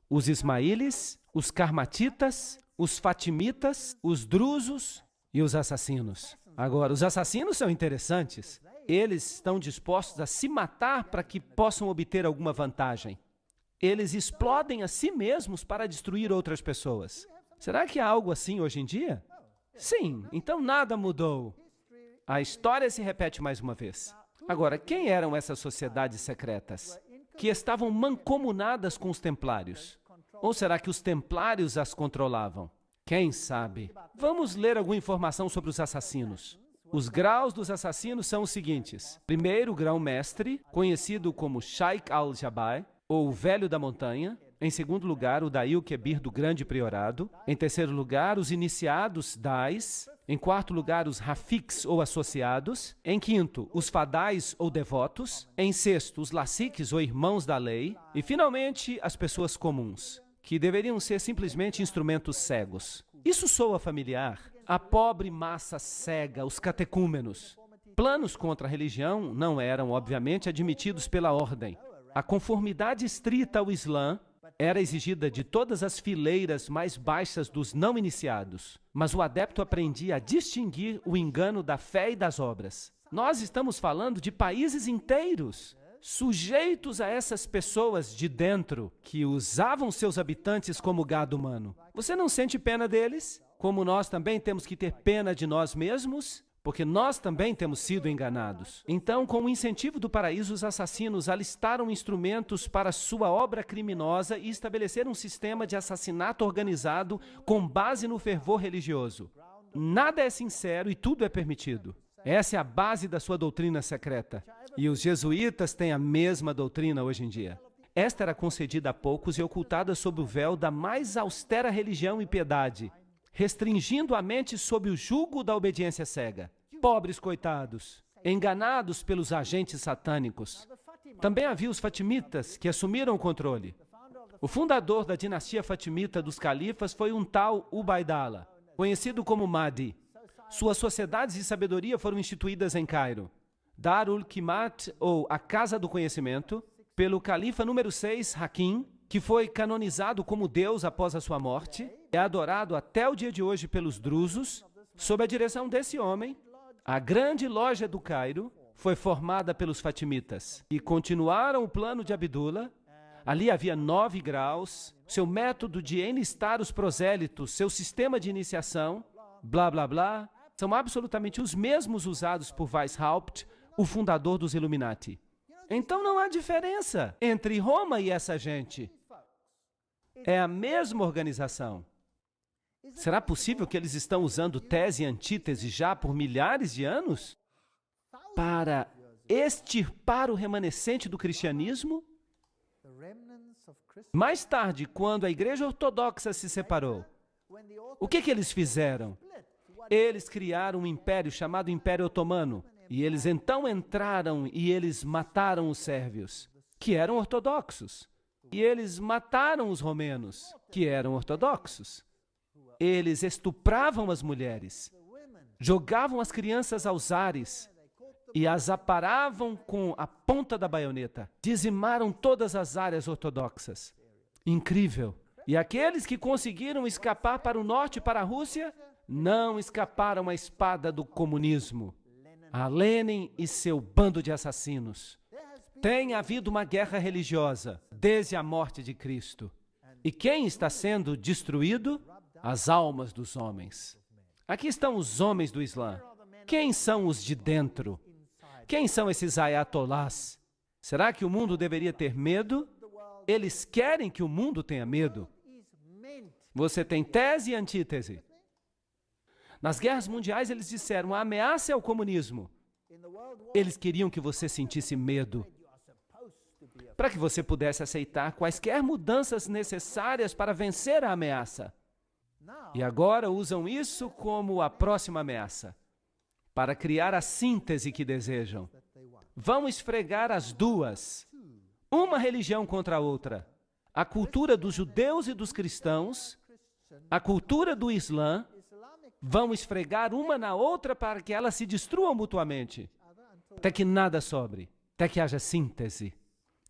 Os ismaílis, os karmatitas, os fatimitas, os drusos e os assassinos. Agora, os assassinos são interessantes. Eles estão dispostos a se matar para que possam obter alguma vantagem. Eles explodem a si mesmos para destruir outras pessoas. Será que há algo assim hoje em dia? Sim, então nada mudou. A história se repete mais uma vez. Agora, quem eram essas sociedades secretas que estavam mancomunadas com os templários? Ou será que os templários as controlavam? Quem sabe? Vamos ler alguma informação sobre os assassinos. Os graus dos assassinos são os seguintes. Primeiro, o grão-mestre, conhecido como Sheikh al-Jabbar, ou o Velho da Montanha. Em segundo lugar, o Daí Kebir do Grande Priorado. Em terceiro lugar, os iniciados Dais. Em quarto lugar, os Rafiks ou associados. Em quinto, os Fadais ou devotos. Em sexto, os Lassiques ou irmãos da lei. E, finalmente, as pessoas comuns, que deveriam ser simplesmente instrumentos cegos. Isso soa familiar? A pobre massa cega, os catecúmenos. Planos contra a religião não eram, obviamente, admitidos pela ordem. A conformidade estrita ao Islã era exigida de todas as fileiras mais baixas dos não iniciados, mas o adepto aprendia a distinguir o engano da fé e das obras. Nós estamos falando de países inteiros, sujeitos a essas pessoas de dentro, que usavam seus habitantes como gado humano. Você não sente pena deles? Como nós também temos que ter pena de nós mesmos? porque nós também temos sido enganados. Então, com o incentivo do paraíso, os assassinos alistaram instrumentos para sua obra criminosa e estabeleceram um sistema de assassinato organizado com base no fervor religioso. Nada é sincero e tudo é permitido. Essa é a base da sua doutrina secreta. E os jesuítas têm a mesma doutrina hoje em dia. Esta era concedida a poucos e ocultada sob o véu da mais austera religião e piedade, restringindo a mente sob o jugo da obediência cega. Pobres coitados, enganados pelos agentes satânicos. Também havia os fatimitas, que assumiram o controle. O fundador da dinastia fatimita dos califas foi um tal Ubaidallah, conhecido como Mahdi. Suas sociedades de sabedoria foram instituídas em Cairo. Darul Qimat, ou a Casa do Conhecimento, pelo califa número 6, Hakim, que foi canonizado como Deus após a sua morte, é adorado até o dia de hoje pelos drusos. Sob a direção desse homem, a grande loja do Cairo foi formada pelos fatimitas, e continuaram o plano de Abdullah. Ali havia 9 graus, seu método de enlistar os prosélitos, seu sistema de iniciação, blá, blá, blá, são absolutamente os mesmos usados por Weishaupt, o fundador dos Illuminati. Então não há diferença entre Roma e essa gente. É a mesma organização. Será possível que eles estão usando tese e antítese já por milhares de anos? Para extirpar o remanescente do cristianismo? Mais tarde, quando a Igreja Ortodoxa se separou, o que eles fizeram? Eles criaram um império chamado Império Otomano. E eles então entraram e eles mataram os sérvios, que eram ortodoxos. E eles mataram os romenos, que eram ortodoxos. Eles estupravam as mulheres, jogavam as crianças aos ares e as aparavam com a ponta da baioneta. Dizimaram todas as áreas ortodoxas. Incrível. E aqueles que conseguiram escapar para o norte e para a Rússia, não escaparam à espada do comunismo. A Lenin e seu bando de assassinos. Tem havido uma guerra religiosa desde a morte de Cristo. E quem está sendo destruído? As almas dos homens. Aqui estão os homens do Islã. Quem são os de dentro? Quem são esses ayatolás? Será que o mundo deveria ter medo? Eles querem que o mundo tenha medo. Você tem tese e antítese. Nas guerras mundiais, eles disseram, a ameaça é o comunismo. Eles queriam que você sentisse medo, para que você pudesse aceitar quaisquer mudanças necessárias para vencer a ameaça. E agora usam isso como a próxima ameaça, para criar a síntese que desejam. Vão esfregar as duas, uma religião contra a outra. A cultura dos judeus e dos cristãos, a cultura do Islã, vão esfregar uma na outra para que elas se destruam mutuamente, até que nada sobre, até que haja síntese.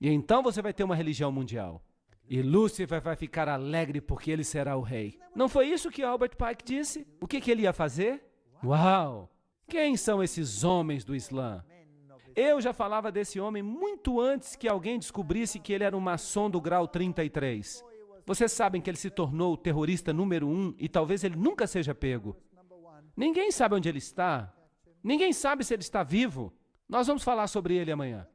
E então você vai ter uma religião mundial. E Lúcifer vai ficar alegre porque ele será o rei. Não foi isso que Albert Pike disse? O que ele ia fazer? Uau! Quem são esses homens do Islã? Eu já falava desse homem muito antes que alguém descobrisse que ele era um maçom do grau 33. Vocês sabem que ele se tornou o terrorista número 1 e talvez ele nunca seja pego. Ninguém sabe onde ele está. Ninguém sabe se ele está vivo. Nós vamos falar sobre ele amanhã.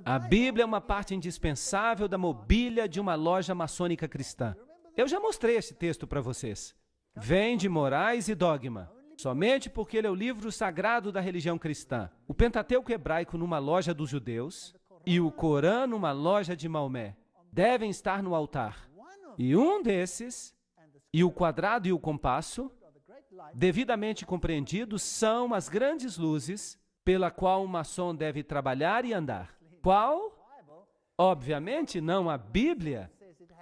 A Bíblia é uma parte indispensável da mobília de uma loja maçônica cristã. Eu já mostrei esse texto para vocês. Vem de Morais e Dogma, somente porque ele é o livro sagrado da religião cristã. O Pentateuco hebraico numa loja dos judeus e o Corão numa loja de Maomé devem estar no altar. E um desses, e o quadrado e o compasso, devidamente compreendidos, são as grandes luzes pela qual um maçom deve trabalhar e andar. Qual? Obviamente não a Bíblia,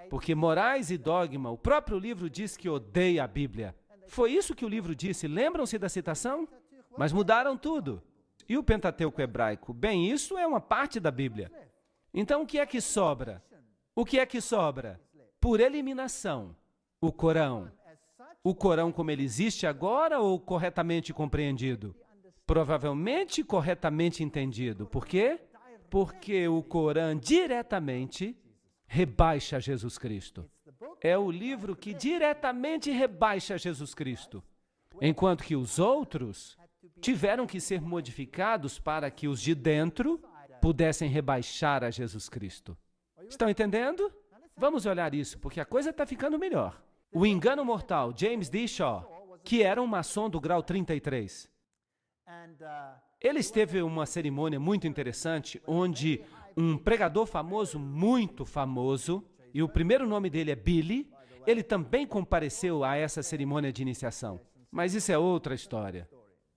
porque Morais e Dogma, o próprio livro diz que odeia a Bíblia. Foi isso que o livro disse, lembram-se da citação? Mas mudaram tudo. E o Pentateuco hebraico? Bem, isso é uma parte da Bíblia. Então o que é que sobra? O que é que sobra? Por eliminação, o Corão. O Corão como ele existe agora ou corretamente compreendido? Provavelmente corretamente entendido. Por quê? Porque o Corão diretamente rebaixa Jesus Cristo. é o livro que diretamente rebaixa Jesus Cristo, enquanto que os outros tiveram que ser modificados para que os de dentro pudessem rebaixar a Jesus Cristo. Estão entendendo? Vamos olhar isso, porque a coisa está ficando melhor. O engano mortal, James D. Shaw, que era um maçom do grau 33. Ele esteve em uma cerimônia muito interessante, onde um pregador famoso, muito famoso, e o primeiro nome dele é Billy, ele também compareceu a essa cerimônia de iniciação. Mas isso é outra história.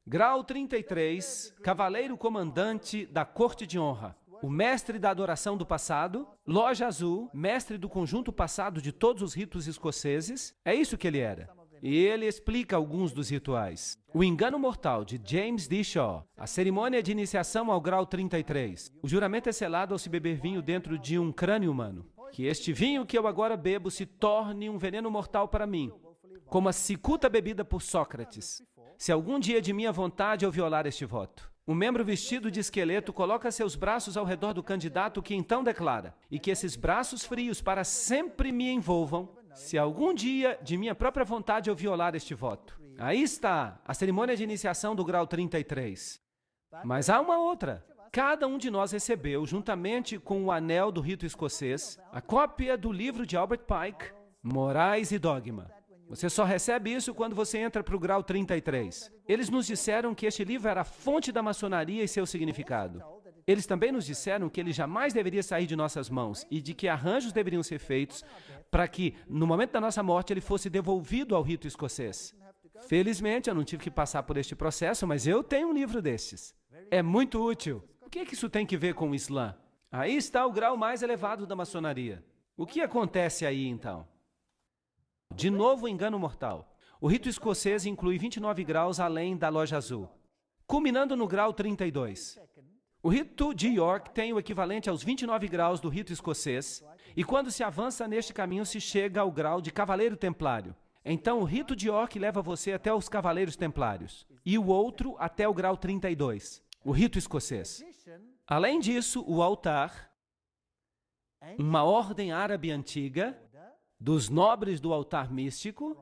Grau 33, cavaleiro comandante da corte de honra, o mestre da adoração do passado, loja azul, mestre do conjunto passado de todos os ritos escoceses, é isso que ele era. E ele explica alguns dos rituais. O engano mortal, de James D. Shaw, a cerimônia de iniciação ao grau 33. O juramento é selado ao se beber vinho dentro de um crânio humano. Que este vinho que eu agora bebo se torne um veneno mortal para mim, como a cicuta bebida por Sócrates. Se algum dia de minha vontade eu violar este voto. Um membro vestido de esqueleto coloca seus braços ao redor do candidato, que então declara: e que esses braços frios para sempre me envolvam, se algum dia de minha própria vontade eu violar este voto. Aí está a cerimônia de iniciação do grau 33. Mas há uma outra. Cada um de nós recebeu, juntamente com o anel do rito escocês, a cópia do livro de Albert Pike, Morais e Dogma. Você só recebe isso quando você entra para o grau 33. Eles nos disseram que este livro era a fonte da maçonaria e seu significado. Eles também nos disseram que ele jamais deveria sair de nossas mãos e de que arranjos deveriam ser feitos para que, no momento da nossa morte, ele fosse devolvido ao rito escocês. Felizmente, eu não tive que passar por este processo, mas eu tenho um livro destes. É muito útil. O que é que isso tem que ver com o Islã? Aí está o grau mais elevado da maçonaria. O que acontece aí, então? De novo, o engano mortal. O rito escocês inclui 29 graus além da loja azul, culminando no grau 32. O rito de York tem o equivalente aos 29 graus do rito escocês, e quando se avança neste caminho, se chega ao grau de cavaleiro templário. Então, o rito de York leva você até os cavaleiros templários, e o outro até o grau 32, o rito escocês. Além disso, o altar, uma ordem árabe antiga, dos nobres do altar místico,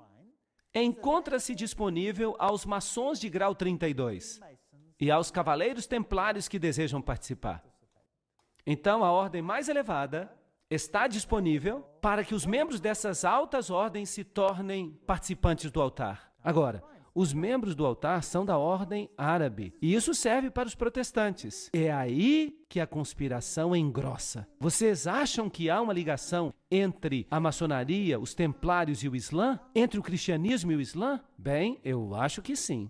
encontra-se disponível aos maçons de grau 32 e aos cavaleiros templários que desejam participar. Então, a ordem mais elevada está disponível para que os membros dessas altas ordens se tornem participantes do altar. Agora, os membros do altar são da ordem árabe, e isso serve para os protestantes. É aí que a conspiração engrossa. Vocês acham que há uma ligação entre a maçonaria, os templários e o Islã? Entre o cristianismo e o Islã? Bem, eu acho que sim.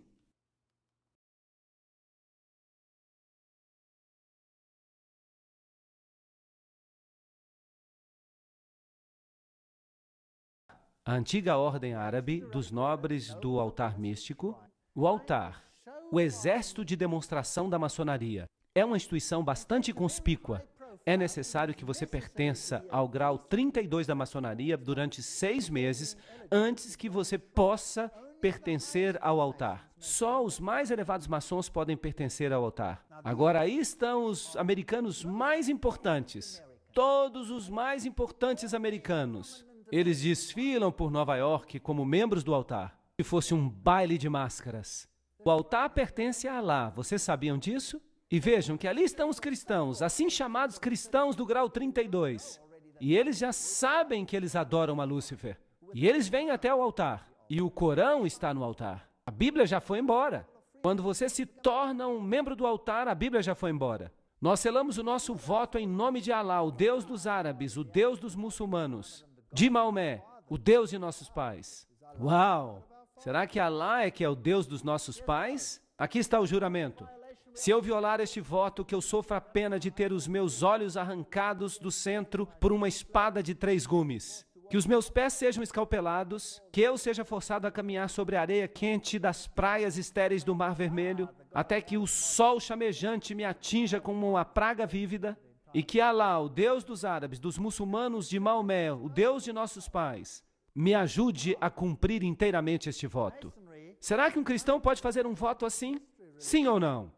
A antiga ordem árabe dos nobres do altar místico, o altar, o exército de demonstração da maçonaria, é uma instituição bastante conspícua. É necessário que você pertença ao grau 32 da maçonaria durante 6 meses antes que você possa pertencer ao altar. Só os mais elevados maçons podem pertencer ao altar. Agora, aí estão os americanos mais importantes. Todos os mais importantes americanos. Eles desfilam por Nova York como membros do altar, se fosse um baile de máscaras. O altar pertence a Alá, vocês sabiam disso? E vejam que ali estão os cristãos, assim chamados cristãos do grau 32. E eles já sabem que eles adoram a Lúcifer. E eles vêm até o altar. E o Corão está no altar. A Bíblia já foi embora. Quando você se torna um membro do altar, a Bíblia já foi embora. Nós selamos o nosso voto em nome de Alá, o Deus dos árabes, o Deus dos muçulmanos. De Maomé, o Deus de nossos pais. Uau! Será que Alá é que é o Deus dos nossos pais? Aqui está o juramento. Se eu violar este voto, que eu sofra a pena de ter os meus olhos arrancados do centro por uma espada de 3 gumes. Que os meus pés sejam escalpelados, que eu seja forçado a caminhar sobre a areia quente das praias estéreis do Mar Vermelho, até que o sol chamejante me atinja como uma praga vívida, e que Alá, o Deus dos árabes, dos muçulmanos, de Maomé, o Deus de nossos pais, me ajude a cumprir inteiramente este voto. Será que um cristão pode fazer um voto assim? Sim ou não?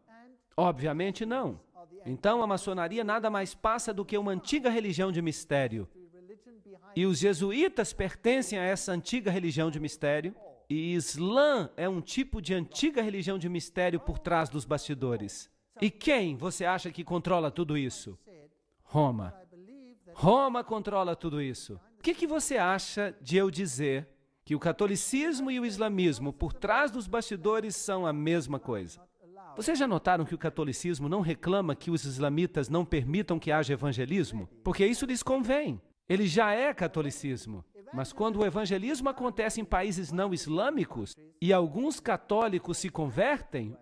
Obviamente não. Então a maçonaria nada mais passa do que uma antiga religião de mistério. E os jesuítas pertencem a essa antiga religião de mistério. E Islã é um tipo de antiga religião de mistério por trás dos bastidores. E quem você acha que controla tudo isso? Roma. Roma controla tudo isso. O que você acha de eu dizer que o catolicismo e o islamismo por trás dos bastidores são a mesma coisa? Vocês já notaram que o catolicismo não reclama que os islamitas não permitam que haja evangelismo? Porque isso lhes convém. Ele já é catolicismo. Mas quando o evangelismo acontece em países não islâmicos e alguns católicos se convertem,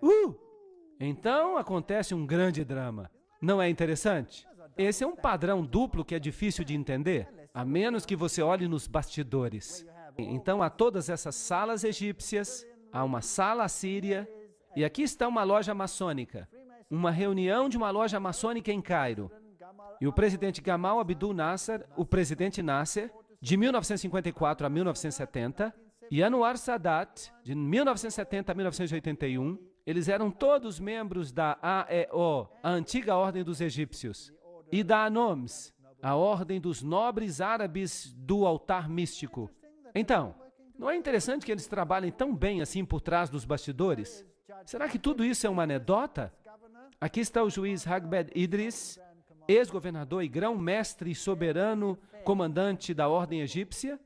então acontece um grande drama. Não é interessante? Esse é um padrão duplo que é difícil de entender, a menos que você olhe nos bastidores. Então há todas essas salas egípcias, há uma sala assíria, e aqui está uma loja maçônica, uma reunião de uma loja maçônica em Cairo. E o presidente Gamal Abdul Nasser, o presidente Nasser, de 1954 a 1970, e Anwar Sadat, de 1970 a 1981, eles eram todos membros da AEO, a antiga Ordem dos Egípcios, e da ANOMS, a Ordem dos Nobres Árabes do Altar Místico. Então, não é interessante que eles trabalhem tão bem assim por trás dos bastidores? Será que tudo isso é uma anedota? Aqui está o juiz Hagbed Idris, ex-governador e grão-mestre e soberano comandante da Ordem Egípcia.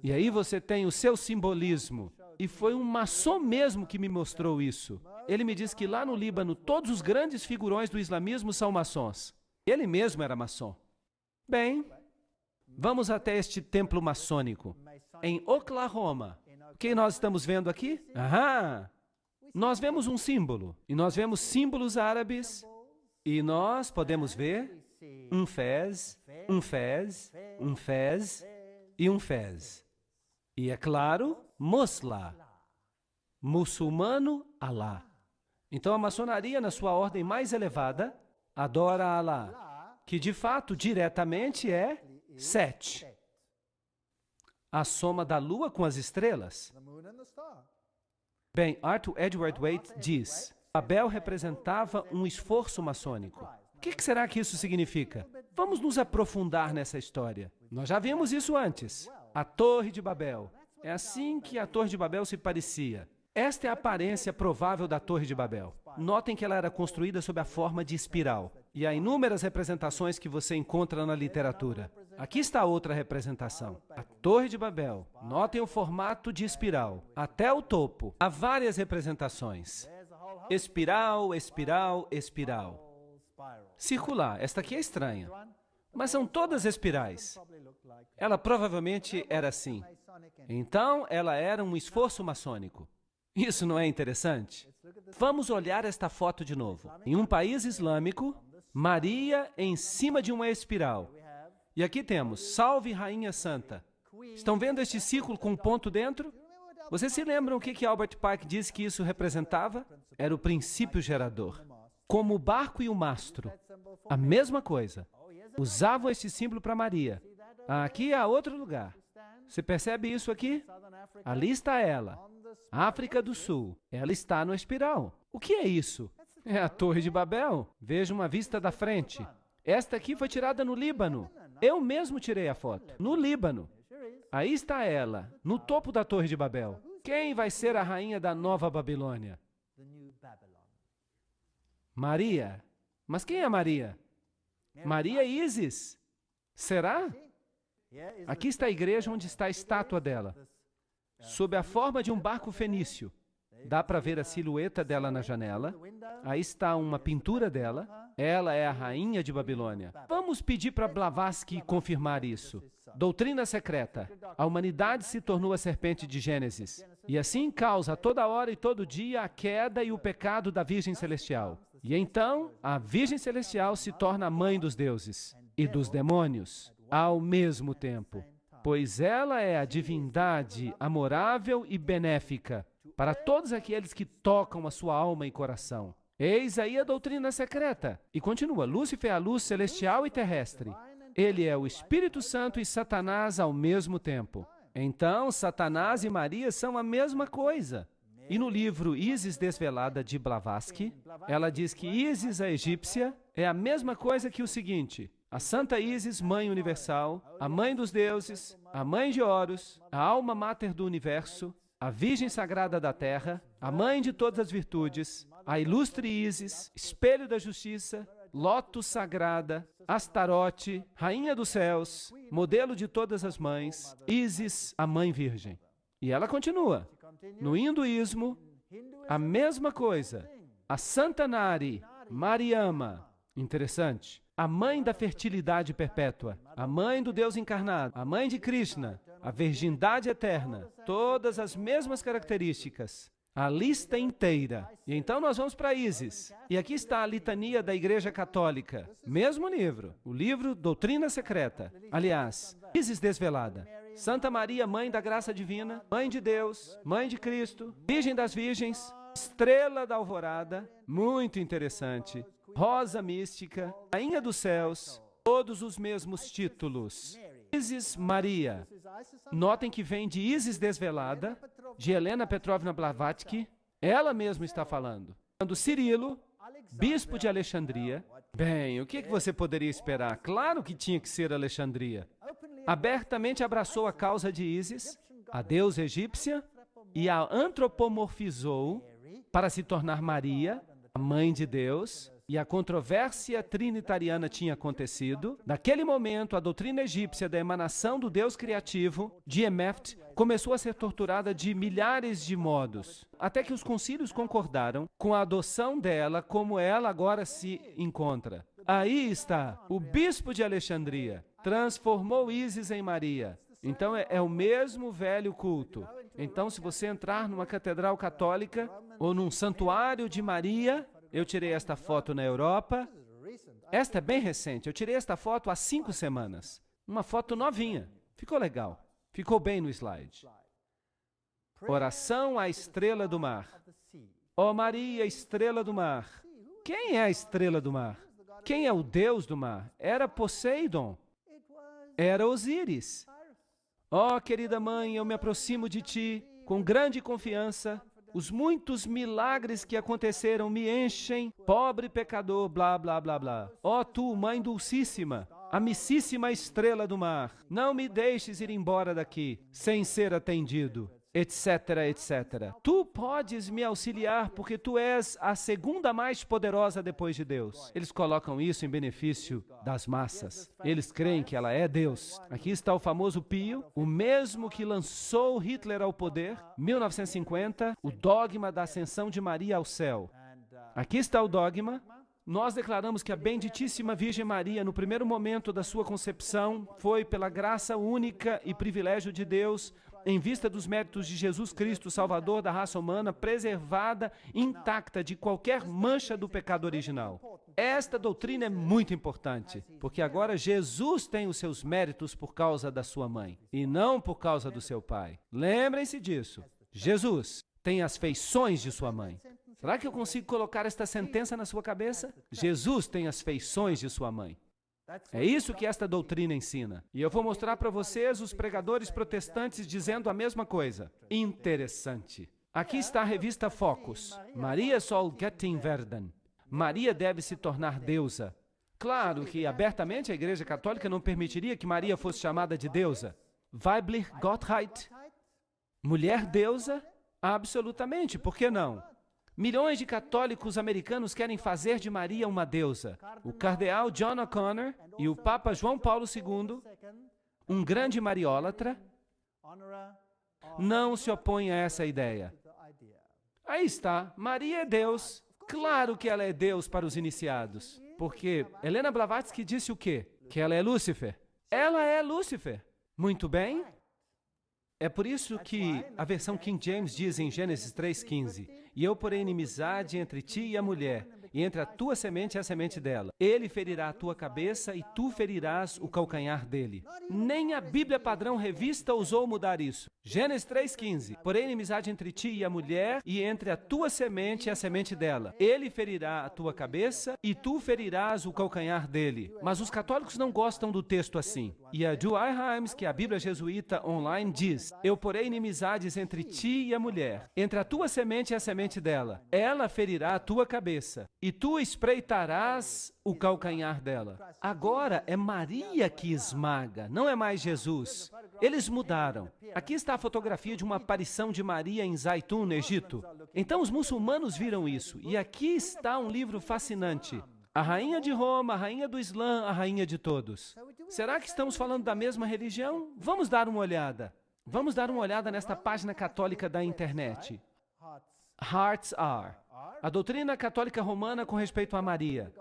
E aí você tem o seu simbolismo. E foi um maçom mesmo que me mostrou isso. Ele me disse que lá no Líbano todos os grandes figurões do islamismo são maçons. Ele mesmo era maçom. Bem, vamos até este templo maçônico, em Oklahoma. O que nós estamos vendo aqui? Nós vemos um símbolo, e nós vemos símbolos árabes, e nós podemos ver um fez, um fez, um fez e um fez. E é claro, Mosla, muçulmano Alá. Então a maçonaria, na sua ordem mais elevada, adora Alá, que de fato, diretamente é Set, a soma da lua com as estrelas. Bem, Arthur Edward Waite diz, Babel representava um esforço maçônico. O que será que isso significa? Vamos nos aprofundar nessa história. Nós já vimos isso antes. A Torre de Babel. É assim que a Torre de Babel se parecia. Esta é a aparência provável da Torre de Babel. Notem que ela era construída sob a forma de espiral. E há inúmeras representações que você encontra na literatura. Aqui está outra representação. A Torre de Babel. Notem o formato de espiral. Até o topo. Há várias representações. Espiral, espiral, espiral. Circular. Esta aqui é estranha. Mas são todas espirais. Ela provavelmente era assim. Então, ela era um esforço maçônico. Isso não é interessante? Vamos olhar esta foto de novo. Em um país islâmico, Maria em cima de uma espiral. E aqui temos, Salve Rainha Santa. Estão vendo este círculo com um ponto dentro? Vocês se lembram o que Albert Pike disse que isso representava? Era o princípio gerador. Como o barco e o mastro. A mesma coisa. Usavam este símbolo para Maria. Aqui há outro lugar. Você percebe isso aqui? Ali está ela. África do Sul. Ela está no espiral. O que é isso? É a Torre de Babel. Veja uma vista da frente. Esta aqui foi tirada no Líbano. Eu mesmo tirei a foto. No Líbano. Aí está ela, no topo da Torre de Babel. Quem vai ser a rainha da Nova Babilônia? Maria. Mas quem é Maria? Maria Isis. Será? Aqui está a igreja onde está a estátua dela, sob a forma de um barco fenício. Dá para ver a silhueta dela na janela. Aí está uma pintura dela. Ela é a rainha de Babilônia. Vamos pedir para Blavatsky confirmar isso. Doutrina secreta. A humanidade se tornou a serpente de Gênesis. E assim causa toda hora e todo dia a queda e o pecado da Virgem Celestial. E então, a Virgem Celestial se torna a mãe dos deuses e dos demônios ao mesmo tempo, pois ela é a divindade amorável e benéfica para todos aqueles que tocam a sua alma e coração. Eis aí a doutrina secreta. E continua, Lúcifer é a luz celestial e terrestre. Ele é o Espírito Santo e Satanás ao mesmo tempo. Então, Satanás e Maria são a mesma coisa. E no livro Isis Desvelada, de Blavatsky, ela diz que Isis, a egípcia, é a mesma coisa que o seguinte: A Santa Ísis, Mãe Universal, a Mãe dos Deuses, a Mãe de Horus, a Alma Máter do Universo, a Virgem Sagrada da Terra, a Mãe de todas as virtudes, a Ilustre Ísis, Espelho da Justiça, Lótus Sagrada, Astarote, Rainha dos Céus, modelo de todas as mães, Ísis, a Mãe Virgem. E ela continua. No hinduísmo, a mesma coisa. A Santa Nari, Mariama, interessante. A mãe da fertilidade perpétua, a mãe do Deus encarnado, a mãe de Krishna, a virgindade eterna, todas as mesmas características. A lista inteira. E então nós vamos para Ísis. E aqui está a litania da Igreja Católica. Mesmo livro. O livro Doutrina Secreta. Aliás, Ísis Desvelada. Santa Maria, Mãe da Graça Divina, Mãe de Deus, Mãe de Cristo, Virgem das Virgens, Estrela da Alvorada, muito interessante. Rosa Mística, Rainha dos Céus, todos os mesmos títulos. Ísis Maria. Notem que vem de Ísis Desvelada, de Helena Petrovna Blavatsky. Ela mesma está falando. Quando Cirilo, bispo de Alexandria. Bem, o que você poderia esperar? Claro que tinha que ser Alexandria. Abertamente abraçou a causa de Ísis, a deusa egípcia, e a antropomorfizou para se tornar Maria, a mãe de Deus. E a controvérsia trinitariana tinha acontecido. Naquele momento, a doutrina egípcia da emanação do Deus criativo, de Emeft, começou a ser torturada de milhares de modos, até que os concílios concordaram com a adoção dela como ela agora se encontra. Aí está, o bispo de Alexandria transformou Ísis em Maria. Então é o mesmo velho culto. Então, se você entrar numa catedral católica ou num santuário de Maria... Eu tirei esta foto na Europa. Esta é bem recente. Eu tirei esta foto há 5 semanas. Uma foto novinha. Ficou legal. Ficou bem no slide. Oração à estrela do mar. Ó Maria, estrela do mar. Quem é a estrela do mar? Quem é o Deus do mar? Era Poseidon. Era Osíris. Ó querida mãe, eu me aproximo de ti com grande confiança. Os muitos milagres que aconteceram me enchem, pobre pecador, blá, blá, blá, blá. Ó tu, Mãe Dulcíssima, amicíssima estrela do mar, não me deixes ir embora daqui, sem ser atendido, etc, etc. Tu podes me auxiliar, porque tu és a segunda mais poderosa depois de Deus. Eles colocam isso em benefício das massas. Eles creem que ela é Deus. Aqui está o famoso Pio, o mesmo que lançou Hitler ao poder, 1950, o dogma da ascensão de Maria ao céu. Aqui está o dogma. Nós declaramos que a benditíssima Virgem Maria, no primeiro momento da sua concepção, foi pela graça única e privilégio de Deus, em vista dos méritos de Jesus Cristo, Salvador da raça humana, preservada, intacta de qualquer mancha do pecado original. Esta doutrina é muito importante, porque agora Jesus tem os seus méritos por causa da sua mãe, e não por causa do seu pai. Lembrem-se disso. Jesus tem as feições de sua mãe. Será que eu consigo colocar esta sentença na sua cabeça? Jesus tem as feições de sua mãe. É isso que esta doutrina ensina. E eu vou mostrar para vocês os pregadores protestantes dizendo a mesma coisa. Interessante. Aqui está a revista Focus. Maria soll Göttin werden. Maria deve se tornar deusa. Claro que abertamente a Igreja Católica não permitiria que Maria fosse chamada de deusa. Weiblich Gottheit. Mulher deusa? Absolutamente. Por que não? Milhões de católicos americanos querem fazer de Maria uma deusa. O cardeal John O'Connor e o Papa João Paulo II, um grande mariólatra, não se opõem a essa ideia. Aí está, Maria é Deus. Claro que ela é Deus para os iniciados. Porque Helena Blavatsky disse o quê? Que ela é Lúcifer. Ela é Lúcifer. Muito bem. É por isso que a versão King James diz em Gênesis 3,15: E eu porei inimizade entre ti e a mulher, e entre a tua semente e a semente dela. Ele ferirá a tua cabeça e tu ferirás o calcanhar dele. Nem a Bíblia Padrão Revista ousou mudar isso. Gênesis 3,15: Porém inimizade entre ti e a mulher, e entre a tua semente e a semente dela. Ele ferirá a tua cabeça e tu ferirás o calcanhar dele. Mas os católicos não gostam do texto assim. E a Dwight Himes, que é a Bíblia Jesuíta Online, diz: eu porei inimizades entre ti e a mulher, entre a tua semente e a semente dela. Ela ferirá a tua cabeça, e tu espreitarás o calcanhar dela. Agora é Maria que esmaga, não é mais Jesus. Eles mudaram. Aqui está a fotografia de uma aparição de Maria em Zaitun, no Egito. Então os muçulmanos viram isso. E aqui está um livro fascinante. A rainha de Roma, a rainha do Islã, a rainha de todos. Será que estamos falando da mesma religião? Vamos dar uma olhada. Vamos dar uma olhada nesta página católica da internet. Hearts Are. A doutrina católica romana com respeito a Maria.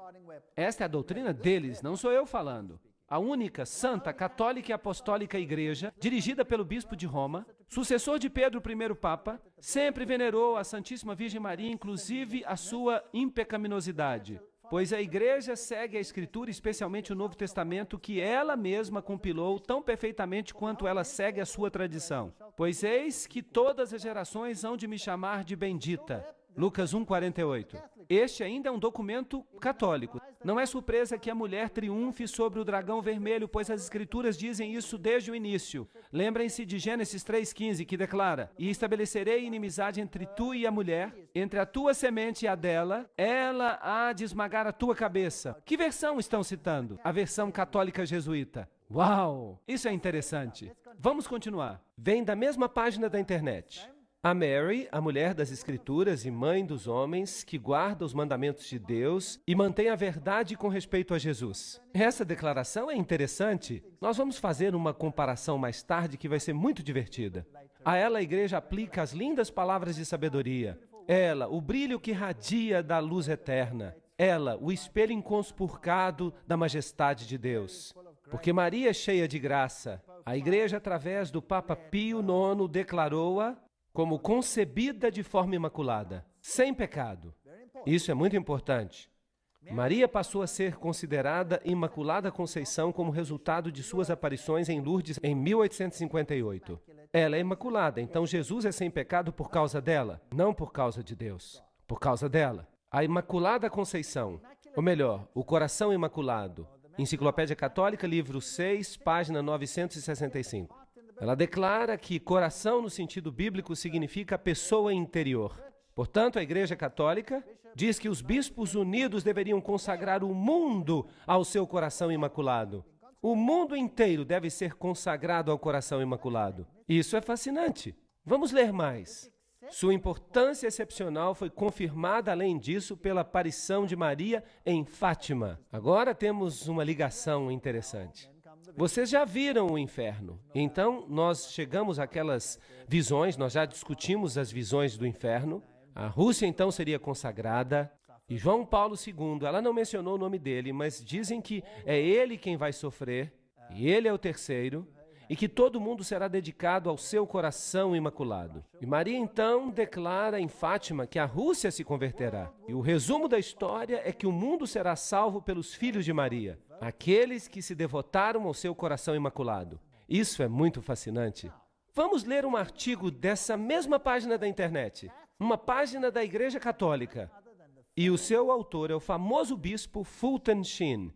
Esta é a doutrina deles, não sou eu falando. A única, santa, católica e apostólica igreja, dirigida pelo bispo de Roma, sucessor de Pedro I Papa, sempre venerou a Santíssima Virgem Maria, inclusive a sua impecaminosidade. Pois a igreja segue a Escritura, especialmente o Novo Testamento, que ela mesma compilou tão perfeitamente quanto ela segue a sua tradição. Pois eis que todas as gerações hão de me chamar de bendita. Lucas 1,48. Este ainda é um documento católico. Não é surpresa que a mulher triunfe sobre o dragão vermelho, pois as Escrituras dizem isso desde o início. Lembrem-se de Gênesis 3,15, que declara: e estabelecerei inimizade entre tu e a mulher, entre a tua semente e a dela, ela há de esmagar a tua cabeça. Que versão estão citando? A versão católica jesuíta. Uau! Isso é interessante. Vamos continuar. Vem da mesma página da internet. A Mary, a mulher das Escrituras e mãe dos homens, que guarda os mandamentos de Deus e mantém a verdade com respeito a Jesus. Essa declaração é interessante. Nós vamos fazer uma comparação mais tarde que vai ser muito divertida. A ela a igreja aplica as lindas palavras de sabedoria. Ela, o brilho que radia da luz eterna. Ela, o espelho inconspurcado da majestade de Deus. Porque Maria é cheia de graça. A igreja, através do Papa Pio IX, declarou-a como concebida de forma imaculada, sem pecado. Isso é muito importante. Maria passou a ser considerada Imaculada Conceição como resultado de suas aparições em Lourdes em 1858. Ela é imaculada, então Jesus é sem pecado por causa dela, não por causa de Deus, por causa dela. A Imaculada Conceição, ou melhor, o Coração Imaculado, Enciclopédia Católica, livro 6, página 965. Ela declara que coração, no sentido bíblico, significa pessoa interior. Portanto, a Igreja Católica diz que os bispos unidos deveriam consagrar o mundo ao seu coração imaculado. O mundo inteiro deve ser consagrado ao coração imaculado. Isso é fascinante. Vamos ler mais. Sua importância excepcional foi confirmada, além disso, pela aparição de Maria em Fátima. Agora temos uma ligação interessante. Vocês já viram o inferno. Então, nós chegamos àquelas visões, nós já discutimos as visões do inferno. A Rússia, então, seria consagrada. E João Paulo II, ela não mencionou o nome dele, mas dizem que é ele quem vai sofrer, e ele é o terceiro, e que todo mundo será dedicado ao seu coração imaculado. E Maria, então, declara em Fátima que a Rússia se converterá. E o resumo da história é que o mundo será salvo pelos filhos de Maria, aqueles que se devotaram ao seu coração imaculado. Isso é muito fascinante. Vamos ler um artigo dessa mesma página da internet, uma página da Igreja Católica. E o seu autor é o famoso bispo Fulton Sheen.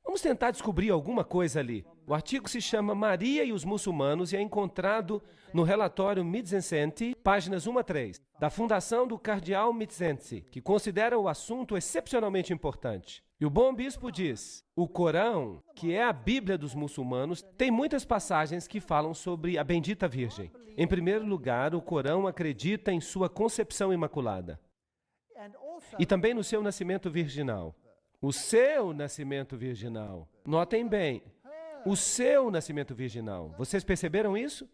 Vamos tentar descobrir alguma coisa ali. O artigo se chama Maria e os Muçulmanos e é encontrado no relatório Mizensenti, páginas 1 a 3, da Fundação do Cardeal Mizensenti, que considera o assunto excepcionalmente importante. E o bom bispo diz: o Corão, que é a Bíblia dos muçulmanos, tem muitas passagens que falam sobre a bendita Virgem. Em primeiro lugar, o Corão acredita em sua concepção imaculada e também no seu nascimento virginal. O seu nascimento virginal. Notem bem, o seu nascimento virginal. Vocês perceberam isso?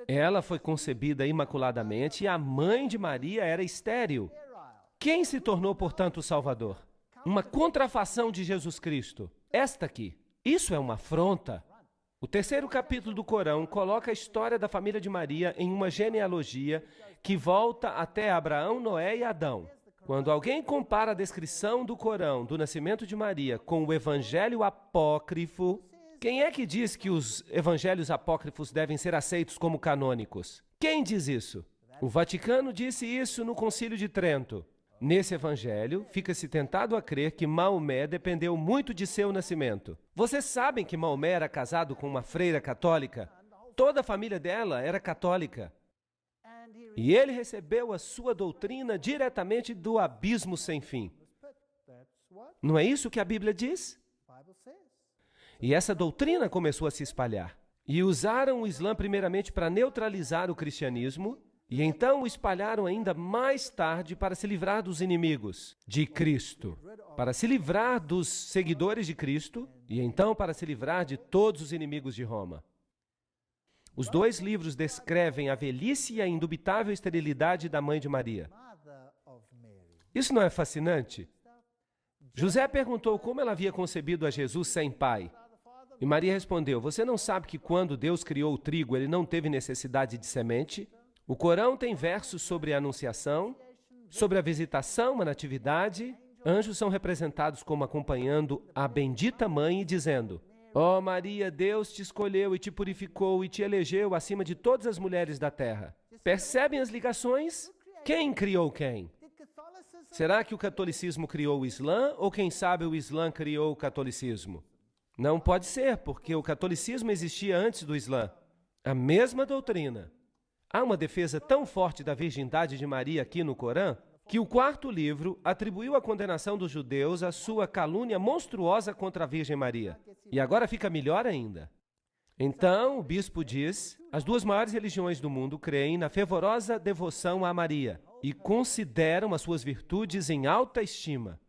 Ela foi concebida imaculadamente e a mãe de Maria era estéril. Quem se tornou, portanto, o Salvador? Uma contrafação de Jesus Cristo. Esta aqui. Isso é uma afronta. O terceiro capítulo do Corão coloca a história da família de Maria em uma genealogia que volta até Abraão, Noé e Adão. Quando alguém compara a descrição do Corão do nascimento de Maria com o Evangelho apócrifo, quem é que diz que os evangelhos apócrifos devem ser aceitos como canônicos? Quem diz isso? O Vaticano disse isso no Concílio de Trento. Nesse evangelho, fica-se tentado a crer que Maomé dependeu muito de seu nascimento. Vocês sabem que Maomé era casado com uma freira católica? Toda a família dela era católica. E ele recebeu a sua doutrina diretamente do abismo sem fim. Não é isso que a Bíblia diz? E essa doutrina começou a se espalhar. E usaram o Islã primeiramente para neutralizar o cristianismo, e então o espalharam ainda mais tarde para se livrar dos inimigos de Cristo, para se livrar dos seguidores de Cristo, e então para se livrar de todos os inimigos de Roma. Os dois livros descrevem a velhice e a indubitável esterilidade da mãe de Maria. Isso não é fascinante? José perguntou como ela havia concebido a Jesus sem pai. E Maria respondeu, você não sabe que quando Deus criou o trigo, ele não teve necessidade de semente? O Corão tem versos sobre a anunciação, sobre a visitação, a natividade. Anjos são representados como acompanhando a bendita mãe e dizendo, ó Maria, Deus te escolheu e te purificou e te elegeu acima de todas as mulheres da terra. Percebem as ligações? Quem criou quem? Será que o catolicismo criou o Islã ou quem sabe o Islã criou o catolicismo? Não pode ser, porque o catolicismo existia antes do Islã. A mesma doutrina. Há uma defesa tão forte da virgindade de Maria aqui no Corão, que o quarto livro atribuiu a condenação dos judeus à sua calúnia monstruosa contra a Virgem Maria. E agora fica melhor ainda. Então, o bispo diz, as duas maiores religiões do mundo creem na fervorosa devoção a Maria e consideram as suas virtudes em alta estima.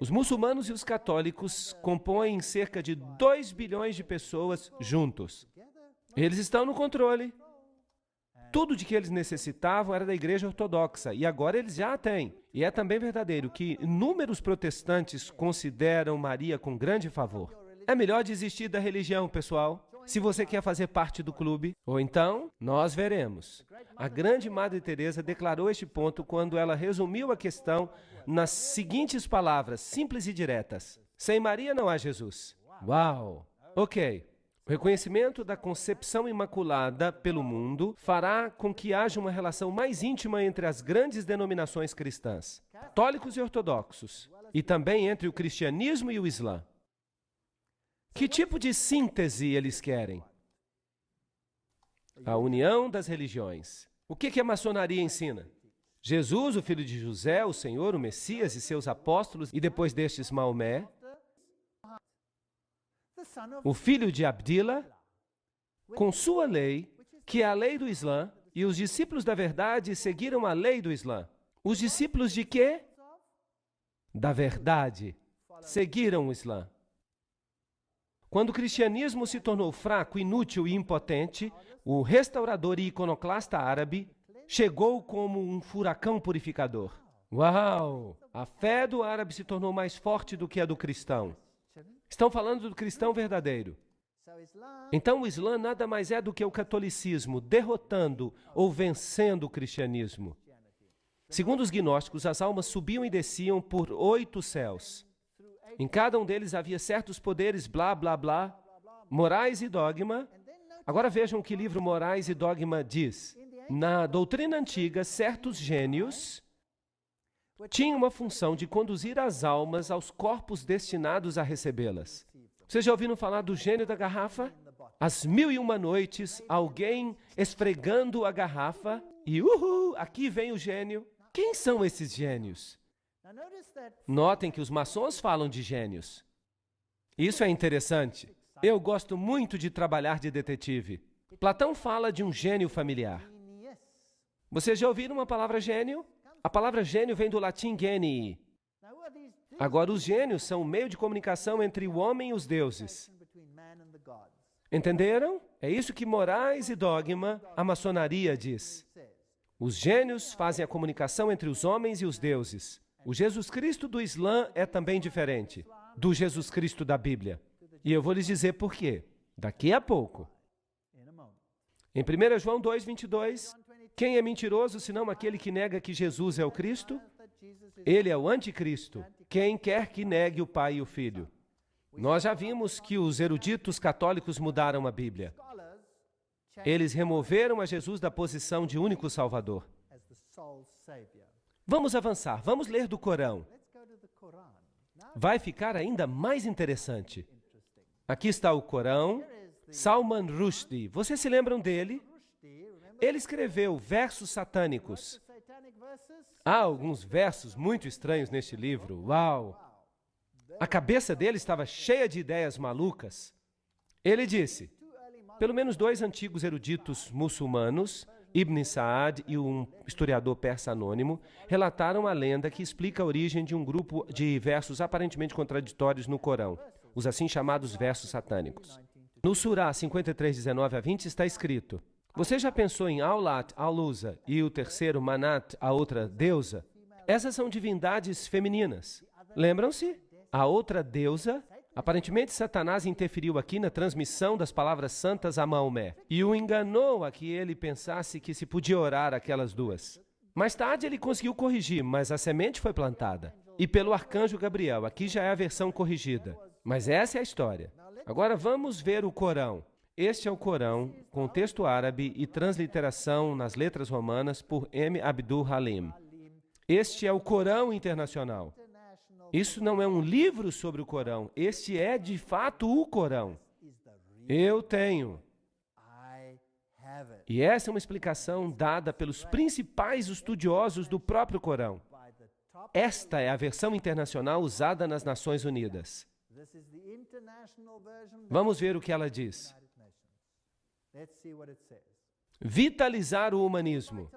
Os muçulmanos e os católicos compõem cerca de 2 bilhões de pessoas juntos. Eles estão no controle. Tudo de que eles necessitavam era da Igreja Ortodoxa, e agora eles já a têm. E é também verdadeiro que inúmeros protestantes consideram Maria com grande favor. É melhor desistir da religião, pessoal, se você quer fazer parte do clube. Ou então, nós veremos. A grande Madre Teresa declarou este ponto quando ela resumiu a questão nas seguintes palavras, simples e diretas. Sem Maria não há Jesus. Uau! Ok. O reconhecimento da concepção imaculada pelo mundo fará com que haja uma relação mais íntima entre as grandes denominações cristãs, católicos e ortodoxos, e também entre o cristianismo e o Islã. Que tipo de síntese eles querem? A união das religiões. O que a maçonaria ensina? Jesus, o filho de José, o Senhor, o Messias e seus apóstolos, e depois destes Maomé, o filho de Abdillah, com sua lei, que é a lei do Islã, e os discípulos da verdade seguiram a lei do Islã. Os discípulos de quê? Da verdade. Seguiram o Islã. Quando o cristianismo se tornou fraco, inútil e impotente, o restaurador e iconoclasta árabe chegou como um furacão purificador. Uau! A fé do árabe se tornou mais forte do que a do cristão. Estão falando do cristão verdadeiro. Então o Islã nada mais é do que o catolicismo, derrotando ou vencendo o cristianismo. Segundo os gnósticos, as almas subiam e desciam por 8 céus. Em cada um deles havia certos poderes, blá, blá, blá, morais e dogma. Agora vejam o que o livro Morais e Dogma diz. Na doutrina antiga, certos gênios tinham uma função de conduzir as almas aos corpos destinados a recebê-las. Vocês já ouviram falar do gênio da garrafa? Às 1001 noites, alguém esfregando a garrafa e, aqui vem o gênio. Quem são esses gênios? Notem que os maçons falam de gênios. Isso é interessante. Eu gosto muito de trabalhar de detetive. Platão fala de um gênio familiar. Vocês já ouviram uma palavra gênio? A palavra gênio vem do latim genii. Agora, os gênios são o meio de comunicação entre o homem e os deuses. Entenderam? É isso que Morais e Dogma, a maçonaria, diz. Os gênios fazem a comunicação entre os homens e os deuses. O Jesus Cristo do Islã é também diferente do Jesus Cristo da Bíblia. E eu vou lhes dizer por quê, daqui a pouco. Em 1 João 2:22, quem é mentiroso senão aquele que nega que Jesus é o Cristo? Ele é o anticristo, quem quer que negue o Pai e o Filho. Nós já vimos que os eruditos católicos mudaram a Bíblia. Eles removeram a Jesus da posição de único Salvador. Vamos avançar, vamos ler do Corão. Vai ficar ainda mais interessante. Aqui está o Corão, Salman Rushdie. Vocês se lembram dele? Ele escreveu versos satânicos. Há alguns versos muito estranhos neste livro. Uau! A cabeça dele estava cheia de ideias malucas. Ele disse, pelo menos 2 antigos eruditos muçulmanos, Ibn Saad e um historiador persa anônimo, relataram a lenda que explica a origem de um grupo de versos aparentemente contraditórios no Corão, os assim chamados versos satânicos. No Surá 53, 19 a 20 está escrito, você já pensou em Aulat, Al-Uzza e o terceiro Manat, a outra deusa? Essas são divindades femininas. Lembram-se? A outra deusa, aparentemente Satanás interferiu aqui na transmissão das palavras santas a Maomé e o enganou a que ele pensasse que se podia orar aquelas duas. Mais tarde ele conseguiu corrigir, mas a semente foi plantada. E pelo arcanjo Gabriel, aqui já é a versão corrigida. Mas essa é a história. Agora vamos ver o Corão. Este é o Corão, com texto árabe e transliteração nas letras romanas por M. Abdul Halim. Este é o Corão Internacional. Isso não é um livro sobre o Corão, este é de fato o Corão. Eu tenho. E essa é uma explicação dada pelos principais estudiosos do próprio Corão. Esta é a versão internacional usada nas Nações Unidas. Vamos ver o que ela diz. Vitalizar o humanismo.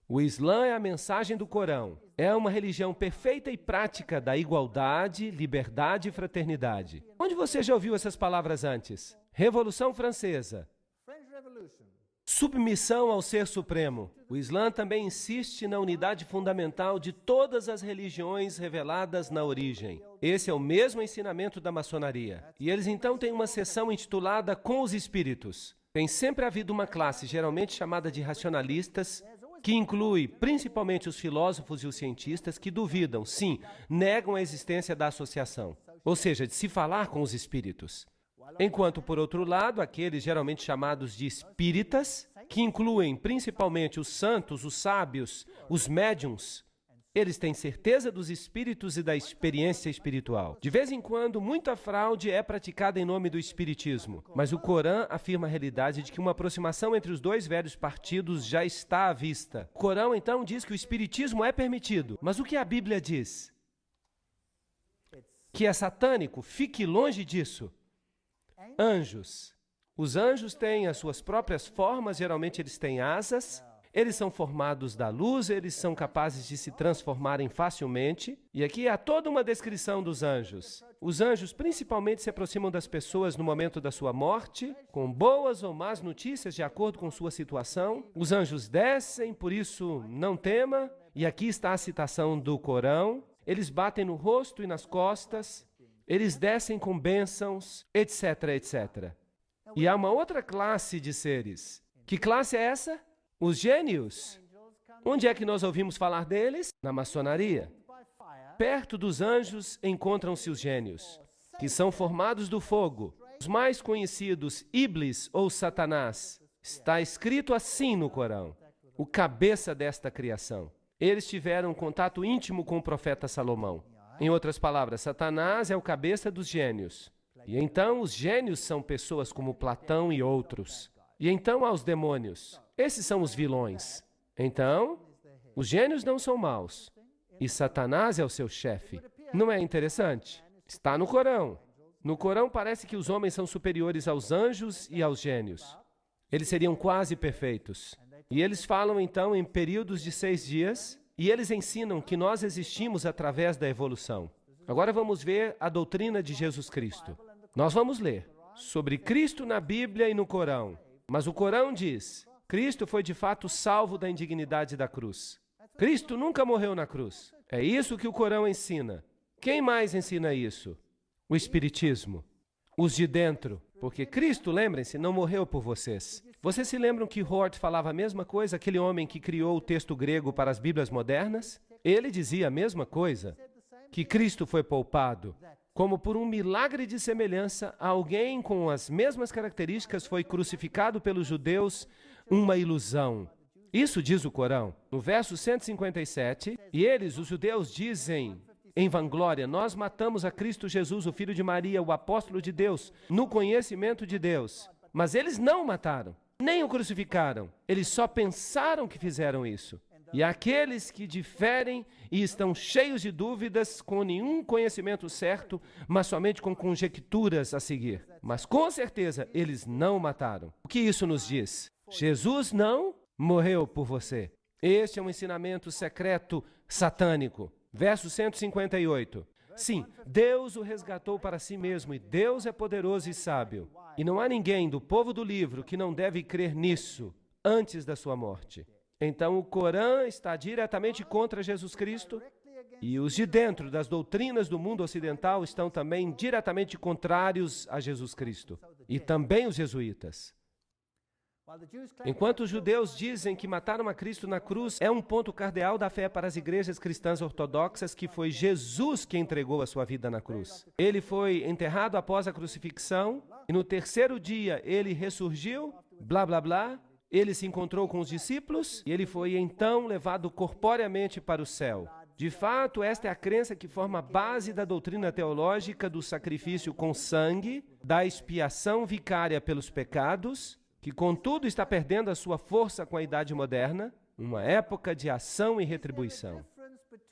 O Islã é a mensagem do Corão. É uma religião perfeita e prática da igualdade, liberdade e fraternidade. Onde você já ouviu essas palavras antes? Revolução Francesa. Submissão ao Ser Supremo. O Islã também insiste na unidade fundamental de todas as religiões reveladas na origem. Esse é o mesmo ensinamento da maçonaria. E eles então têm uma seção intitulada Com os Espíritos. Tem sempre havido uma classe, geralmente chamada de racionalistas, que inclui principalmente os filósofos e os cientistas que duvidam, sim, negam a existência da associação, ou seja, de se falar com os espíritos. Enquanto, por outro lado, aqueles geralmente chamados de espíritas, que incluem principalmente os santos, os sábios, os médiuns, eles têm certeza dos espíritos e da experiência espiritual. De vez em quando, muita fraude é praticada em nome do espiritismo, mas o Corão afirma a realidade de que uma aproximação entre os dois velhos partidos já está à vista. O Corão, então, diz que o espiritismo é permitido, mas o que a Bíblia diz? Que é satânico, fique longe disso. Anjos. Os anjos têm as suas próprias formas, geralmente eles têm asas. Eles são formados da luz, eles são capazes de se transformarem facilmente. E aqui há toda uma descrição dos anjos. Os anjos principalmente se aproximam das pessoas no momento da sua morte, com boas ou más notícias de acordo com sua situação. Os anjos descem, por isso não tema. E aqui está a citação do Corão. Eles batem no rosto e nas costas. Eles descem com bênçãos, etc, etc. E há uma outra classe de seres. Que classe é essa? Os gênios. Onde é que nós ouvimos falar deles? Na maçonaria. Perto dos anjos encontram-se os gênios, que são formados do fogo. Os mais conhecidos, Iblis ou Satanás. Está escrito assim no Corão, o cabeça desta criação. Eles tiveram contato íntimo com o profeta Salomão. Em outras palavras, Satanás é o cabeça dos gênios. E então os gênios são pessoas como Platão e outros. E então há os demônios. Esses são os vilões. Então, os gênios não são maus. E Satanás é o seu chefe. Não é interessante? Está no Corão. No Corão parece que os homens são superiores aos anjos e aos gênios. Eles seriam quase perfeitos. E eles falam então em períodos de 6 dias, e eles ensinam que nós existimos através da evolução. Agora vamos ver a doutrina de Jesus Cristo. Nós vamos ler sobre Cristo na Bíblia e no Corão. Mas o Corão diz, Cristo foi de fato salvo da indignidade da cruz. Cristo nunca morreu na cruz. É isso que o Corão ensina. Quem mais ensina isso? O Espiritismo. Os de dentro. Porque Cristo, lembrem-se, não morreu por vocês. Vocês se lembram que Hort falava a mesma coisa, aquele homem que criou o texto grego para as Bíblias modernas? Ele dizia a mesma coisa, que Cristo foi poupado. Como por um milagre de semelhança, alguém com as mesmas características foi crucificado pelos judeus, uma ilusão. Isso diz o Corão. No verso 157, e eles, os judeus, dizem em vanglória: nós matamos a Cristo Jesus, o filho de Maria, o apóstolo de Deus, no conhecimento de Deus. Mas eles não o mataram, nem o crucificaram. Eles só pensaram que fizeram isso. E aqueles que diferem e estão cheios de dúvidas, com nenhum conhecimento certo, mas somente com conjecturas a seguir. Mas com certeza eles não o mataram. O que isso nos diz? Jesus não morreu por você. Este é um ensinamento secreto satânico. Verso 158. Sim, Deus o resgatou para si mesmo, e Deus é poderoso e sábio. E não há ninguém do povo do livro que não deve crer nisso antes da sua morte. Então o Corão está diretamente contra Jesus Cristo, e os de dentro das doutrinas do mundo ocidental estão também diretamente contrários a Jesus Cristo, e também os jesuítas. Enquanto os judeus dizem que mataram a Cristo na cruz é um ponto cardeal da fé para as igrejas cristãs ortodoxas, que foi Jesus que entregou a sua vida na cruz. Ele foi enterrado após a crucifixão, e no terceiro dia ele ressurgiu, blá blá blá. Ele se encontrou com os discípulos e ele foi então levado corporeamente para o céu. De fato, esta é a crença que forma a base da doutrina teológica do sacrifício com sangue, da expiação vicária pelos pecados, que contudo está perdendo a sua força com a idade moderna, uma época de ação e retribuição.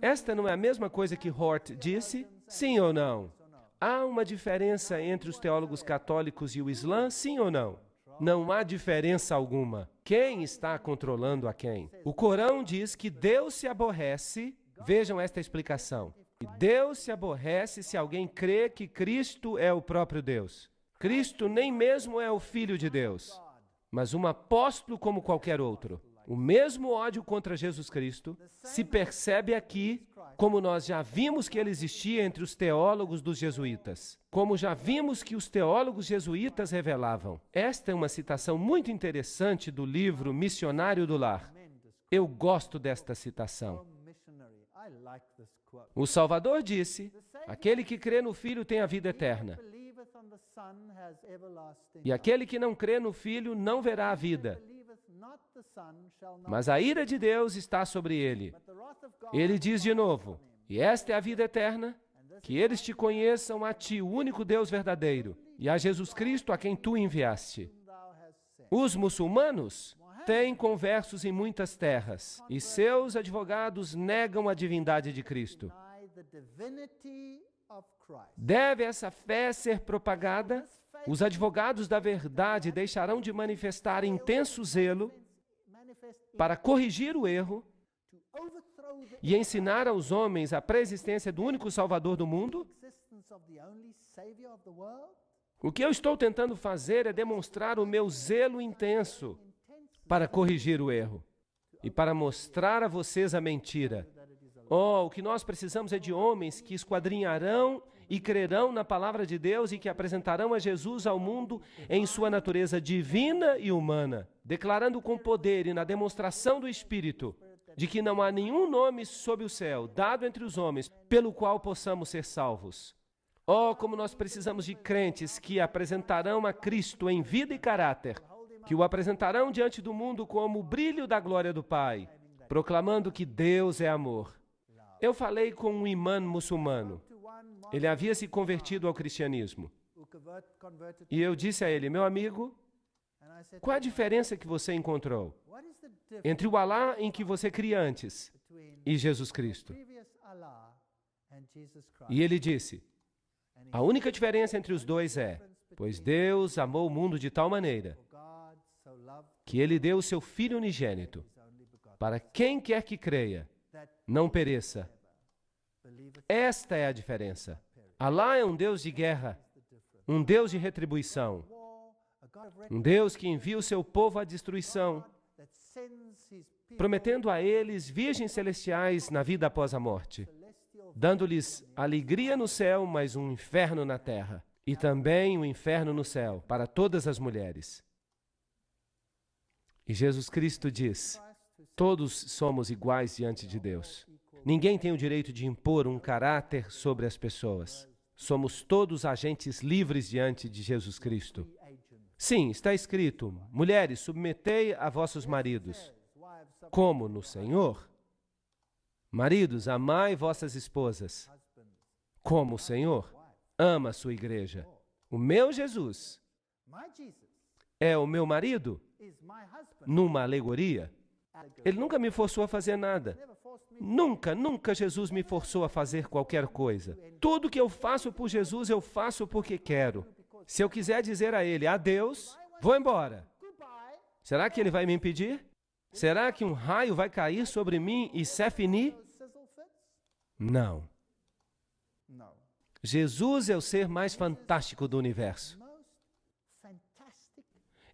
Esta não é a mesma coisa que Hort disse? Sim ou não? Há uma diferença entre os teólogos católicos e o Islã? Sim ou não? Não há diferença alguma. Quem está controlando a quem? O Corão diz que Deus se aborrece, vejam esta explicação, e Deus se aborrece se alguém crê que Cristo é o próprio Deus. Cristo nem mesmo é o Filho de Deus, mas um apóstolo como qualquer outro. O mesmo ódio contra Jesus Cristo se percebe aqui, como nós já vimos que ele existia entre os teólogos dos jesuítas, como já vimos que os teólogos jesuítas revelavam. Esta é uma citação muito interessante do livro Missionário do Lar. Eu gosto desta citação. O Salvador disse: aquele que crê no Filho tem a vida eterna, e aquele que não crê no Filho não verá a vida, mas a ira de Deus está sobre ele. Ele diz de novo: e esta é a vida eterna, que eles te conheçam a ti, o único Deus verdadeiro, e a Jesus Cristo, a quem tu enviaste. Os muçulmanos têm conversos em muitas terras, e seus advogados negam a divindade de Cristo. Deve essa fé ser propagada? Os advogados da verdade deixarão de manifestar intenso zelo para corrigir o erro e ensinar aos homens a pré-existência do único Salvador do mundo? O que eu estou tentando fazer é demonstrar o meu zelo intenso para corrigir o erro e para mostrar a vocês a mentira. Oh, o que nós precisamos é de homens que esquadrinharão e crerão na palavra de Deus e que apresentarão a Jesus ao mundo em sua natureza divina e humana, declarando com poder e na demonstração do Espírito de que não há nenhum nome sob o céu dado entre os homens pelo qual possamos ser salvos. Oh, como nós precisamos de crentes que apresentarão a Cristo em vida e caráter, que o apresentarão diante do mundo como o brilho da glória do Pai, proclamando que Deus é amor. Eu falei com um imã muçulmano. Ele havia se convertido ao cristianismo. E eu disse a ele: meu amigo, qual a diferença que você encontrou entre o Alá em que você cria antes e Jesus Cristo? E ele disse: a única diferença entre os dois é, pois Deus amou o mundo de tal maneira que Ele deu o seu Filho unigênito, para quem quer que creia, não pereça. Esta é a diferença. Alá é um Deus de guerra, um Deus de retribuição, um Deus que envia o seu povo à destruição, prometendo a eles virgens celestiais na vida após a morte, dando-lhes alegria no céu, mas um inferno na terra, e também um inferno no céu para todas as mulheres. E Jesus Cristo diz: todos somos iguais diante de Deus. Ninguém tem o direito de impor um caráter sobre as pessoas. Somos todos agentes livres diante de Jesus Cristo. Sim, está escrito: mulheres, submetei a vossos maridos. como no Senhor. Maridos, amai vossas esposas, como o Senhor ama a sua igreja. O meu Jesus é o meu marido numa alegoria. Ele nunca me forçou a fazer nada. Nunca Jesus me forçou a fazer qualquer coisa. Tudo que eu faço por Jesus, eu faço porque quero. Se eu quiser dizer a Ele, adeus, vou embora. Será que Ele vai me impedir? Será que um raio vai cair sobre mim e c'est fini? Não. Jesus é o ser mais fantástico do universo.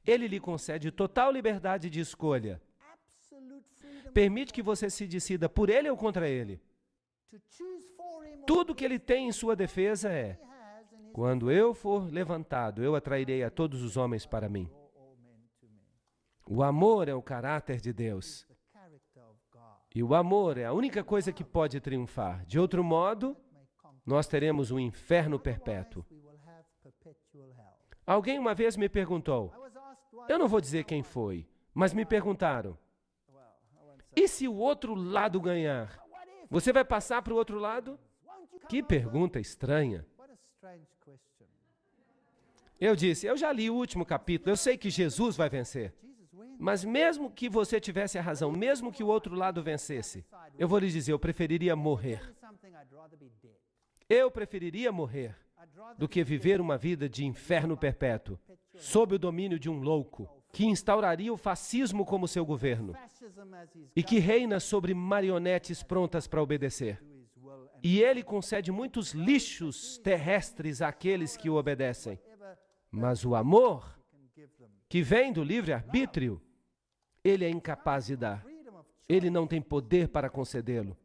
Ele lhe concede total liberdade de escolha. Permite que você se decida por Ele ou contra Ele. Tudo que Ele tem em sua defesa é: quando eu for levantado, eu atrairei a todos os homens para mim. O amor é o caráter de Deus. E o amor é a única coisa que pode triunfar. De outro modo, nós teremos um inferno perpétuo. Alguém uma vez me perguntou, eu não vou dizer quem foi, mas me perguntaram, e se o outro lado ganhar? Você vai passar para o outro lado? Que pergunta estranha. Eu disse, eu já li o último capítulo, eu sei que Jesus vai vencer. Mas mesmo que você tivesse a razão, mesmo que o outro lado vencesse, eu vou lhe dizer, eu preferiria morrer. Eu preferiria morrer do que viver uma vida de inferno perpétuo, sob o domínio de um louco, que instauraria o fascismo como seu governo e que reina sobre marionetes prontas para obedecer. E ele concede muitos lixos terrestres àqueles que o obedecem. Mas o amor, que vem do livre-arbítrio, ele é incapaz de dar. Ele não tem poder para concedê-lo.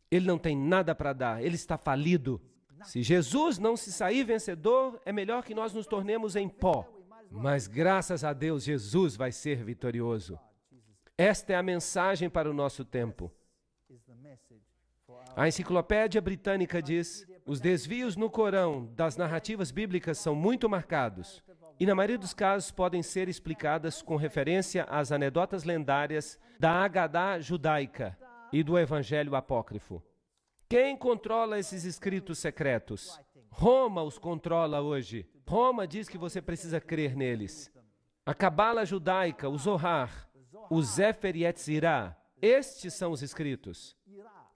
Ele não tem nada para dar. Ele está falido. Se Jesus não se sair vencedor, é melhor que nós nos tornemos em pó. Mas, graças a Deus, Jesus vai ser vitorioso. Esta é a mensagem para o nosso tempo. A Enciclopédia Britânica diz, os desvios no Corão das narrativas bíblicas são muito marcados e, na maioria dos casos, podem ser explicadas com referência às anedotas lendárias da Agadá judaica e do Evangelho apócrifo. Quem controla esses escritos secretos? Roma os controla hoje. Roma diz que você precisa crer neles. A Cabala judaica, o Zohar, o Sefer Yetzirah, estes são os escritos.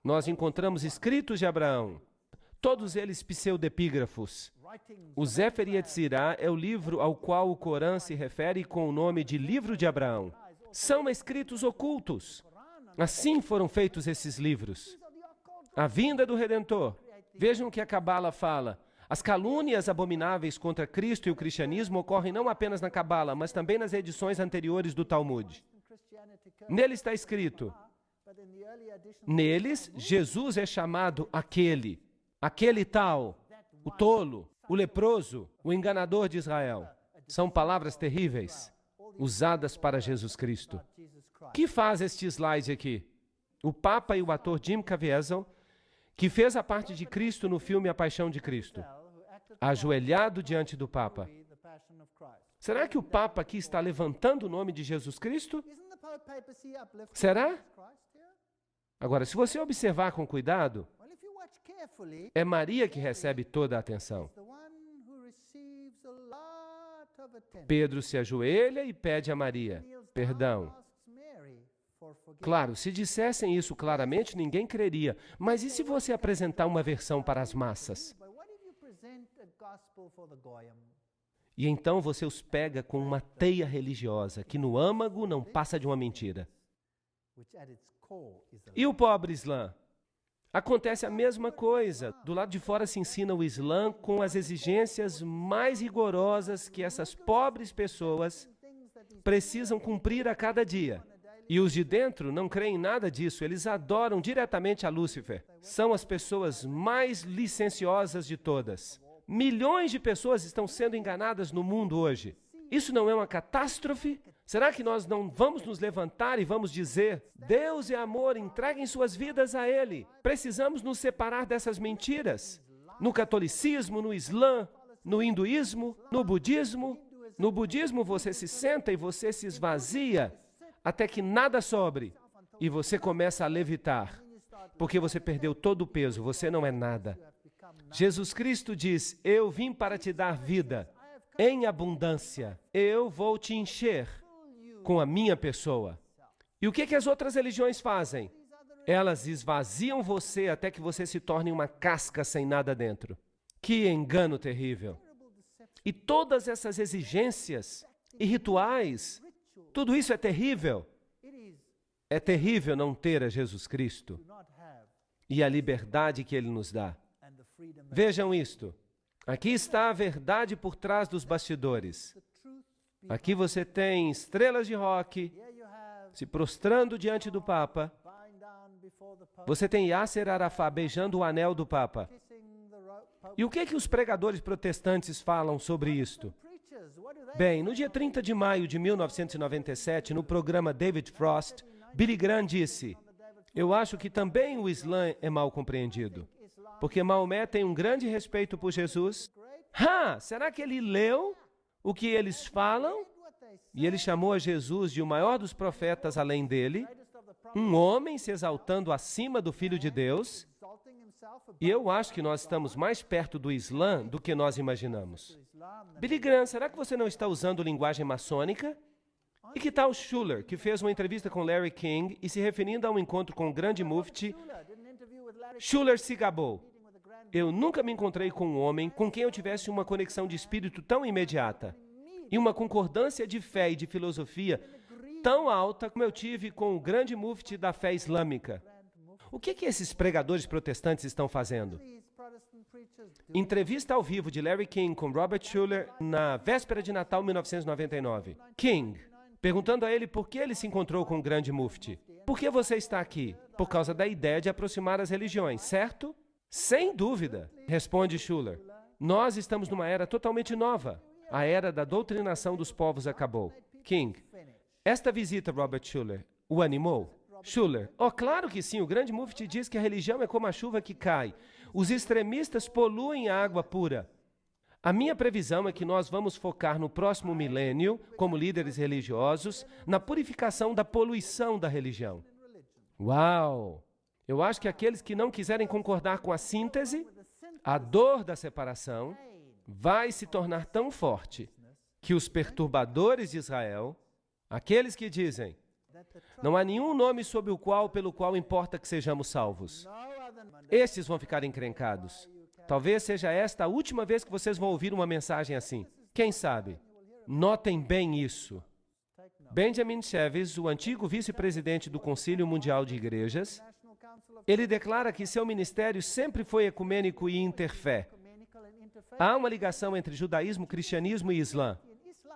Nós encontramos escritos de Abraão, todos eles pseudepígrafos. O Sefer Yetzirah é o livro ao qual o Corão se refere com o nome de Livro de Abraão. São escritos ocultos. Assim foram feitos esses livros. A vinda do Redentor. Vejam o que a Cabala fala. As calúnias abomináveis contra Cristo e o cristianismo ocorrem não apenas na Cabala, mas também nas edições anteriores do Talmud. Nele está escrito, neles, Jesus é chamado aquele tal, o tolo, o leproso, o enganador de Israel. São palavras terríveis, usadas para Jesus Cristo. Que faz este slide aqui? O Papa e o ator Jim Caviezel, que fez a parte de Cristo no filme A Paixão de Cristo, ajoelhado diante do Papa. Será que o Papa aqui está levantando o nome de Jesus Cristo? Será? Agora, se você observar com cuidado, é Maria que recebe toda a atenção. Pedro se ajoelha e pede a Maria perdão. Claro, se dissessem isso claramente, ninguém creria. Mas e se você apresentar uma versão para as massas? E então você os pega com uma teia religiosa, que no âmago não passa de uma mentira. E o pobre Islã? Acontece a mesma coisa. Do lado de fora se ensina o Islã com as exigências mais rigorosas que essas pobres pessoas precisam cumprir a cada dia. E os de dentro não creem em nada disso, eles adoram diretamente a Lúcifer. São as pessoas mais licenciosas de todas. Milhões de pessoas estão sendo enganadas no mundo hoje. Isso não é uma catástrofe? Será que nós não vamos nos levantar e vamos dizer, Deus é amor, entreguem suas vidas a Ele. Precisamos nos separar dessas mentiras. No catolicismo, no Islã, no hinduísmo, no budismo. No budismo você se senta e você se esvazia até que nada sobre. e você começa a levitar, porque você perdeu todo o peso, você não é nada. Jesus Cristo diz, eu vim para te dar vida em abundância, eu vou te encher com a minha pessoa. E o que as outras religiões fazem? Elas esvaziam você até que você se torne uma casca sem nada dentro. Que engano terrível! E todas essas exigências e rituais, tudo isso é terrível. É terrível não ter a Jesus Cristo e a liberdade que Ele nos dá. Vejam isto. Aqui está a verdade por trás dos bastidores. Aqui você tem estrelas de rock se prostrando diante do Papa. Você tem Yasser Arafat beijando o anel do Papa. E o que os pregadores protestantes falam sobre isto? Bem, no dia 30 de maio de 1997, no programa David Frost, Billy Graham disse, eu acho que também o Islã é mal compreendido, porque Maomé tem um grande respeito por Jesus. Será que ele leu o que eles falam? E ele chamou a Jesus de o maior dos profetas além dele, um homem se exaltando acima do Filho de Deus. E eu acho que nós estamos mais perto do Islã do que nós imaginamos. Billy Graham, será que você não está usando linguagem maçônica? E que tal Schuller, que fez uma entrevista com Larry King e se referindo a um encontro com o grande mufti, Schuller se gabou. Eu nunca me encontrei com um homem com quem eu tivesse uma conexão de espírito tão imediata e uma concordância de fé e de filosofia tão alta como eu tive com o grande mufti da fé islâmica. O que esses pregadores protestantes estão fazendo? Entrevista ao vivo de Larry King com Robert Schuller na véspera de Natal 1999. King, perguntando a ele por que ele se encontrou com o grande mufti. Por que você está aqui? Por causa da ideia de aproximar as religiões, certo? Sem dúvida, responde Schuller. Nós estamos numa era totalmente nova. A era da doutrinação dos povos acabou. King, esta visita, Robert Schuller, o animou? Schuller, claro que sim, o grande mufti diz que a religião é como a chuva que cai. Os extremistas poluem a água pura. A minha previsão é que nós vamos focar no próximo milênio, como líderes religiosos, na purificação da poluição da religião. Uau! Eu acho que aqueles que não quiserem concordar com a síntese, a dor da separação, vai se tornar tão forte que os perturbadores de Israel, aqueles que dizem, não há nenhum nome pelo qual importa que sejamos salvos, estes vão ficar encrencados. Talvez seja esta a última vez que vocês vão ouvir uma mensagem assim. Quem sabe? Notem bem isso. Benjamin Cheves, o antigo vice-presidente do Concílio Mundial de Igrejas, ele declara que seu ministério sempre foi ecumênico e interfé. Há uma ligação entre judaísmo, cristianismo e islã.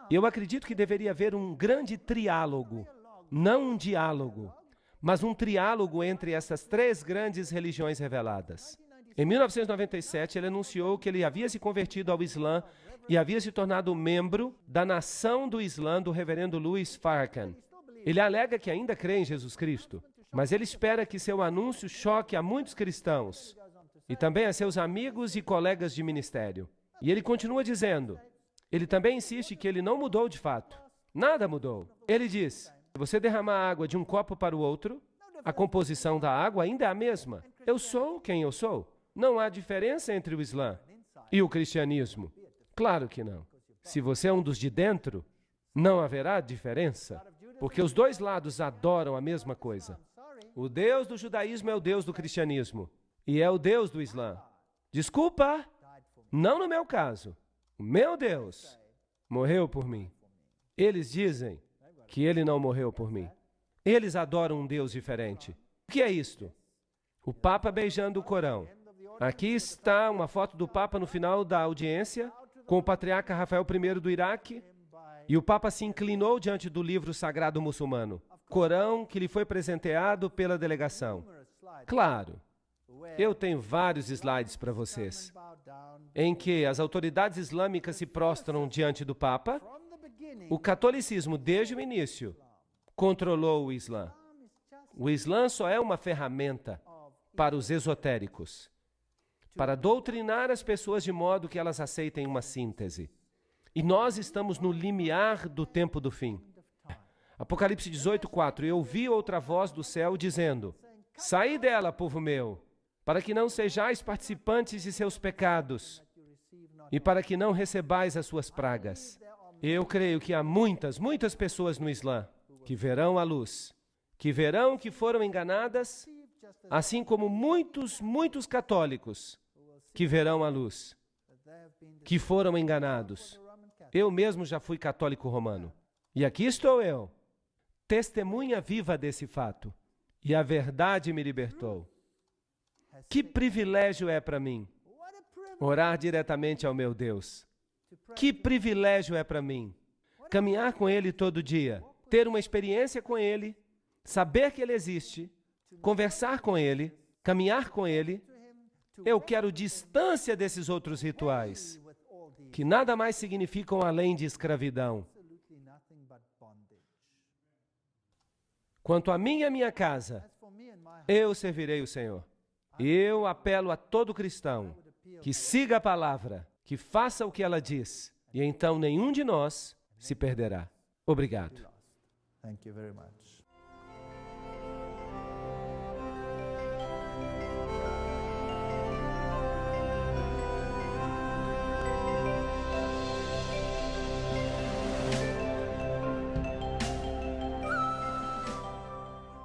Eu acredito que deveria haver um grande triálogo, não um diálogo, mas um triálogo entre essas três grandes religiões reveladas. Em 1997, ele anunciou que ele havia se convertido ao Islã e havia se tornado membro da nação do Islã do reverendo Louis Farrakhan. Ele alega que ainda crê em Jesus Cristo, mas ele espera que seu anúncio choque a muitos cristãos e também a seus amigos e colegas de ministério. E ele continua dizendo, ele também insiste que ele não mudou de fato. Nada mudou. Ele diz, se você derramar água de um copo para o outro, a composição da água ainda é a mesma. Eu sou quem eu sou. Não há diferença entre o Islã e o cristianismo. Claro que não. Se você é um dos de dentro, não haverá diferença, porque os dois lados adoram a mesma coisa. O Deus do judaísmo é o Deus do cristianismo e é o Deus do Islã. Desculpa, não no meu caso. O meu Deus morreu por mim. Eles dizem que ele não morreu por mim. Eles adoram um Deus diferente. O que é isto? O Papa beijando o Corão. Aqui está uma foto do Papa no final da audiência, com o patriarca Rafael I do Iraque, e o Papa se inclinou diante do livro sagrado muçulmano, Corão, que lhe foi presenteado pela delegação. Claro, eu tenho vários slides para vocês, em que as autoridades islâmicas se prostram diante do Papa. O catolicismo, desde o início, controlou o Islã. O Islã só é uma ferramenta para os esotéricos, para doutrinar as pessoas de modo que elas aceitem uma síntese. E nós estamos no limiar do tempo do fim. Apocalipse 18:4. Eu ouvi outra voz do céu dizendo: saí dela, povo meu, para que não sejais participantes de seus pecados e para que não recebais as suas pragas. Eu creio que há muitas pessoas no Islã que verão a luz, que verão que foram enganadas, assim como muitos católicos que verão a luz, que foram enganados. Eu mesmo já fui católico romano. E aqui estou eu, testemunha viva desse fato. E a verdade me libertou. Que privilégio é para mim orar diretamente ao meu Deus. Que privilégio é para mim caminhar com Ele todo dia, ter uma experiência com Ele, saber que Ele existe, conversar com Ele, caminhar com Ele. Eu quero distância desses outros rituais, que nada mais significam além de escravidão. Quanto a mim e a minha casa, eu servirei o Senhor. Eu apelo a todo cristão que siga a palavra, que faça o que ela diz, e então nenhum de nós se perderá. Obrigado. Thank you very much.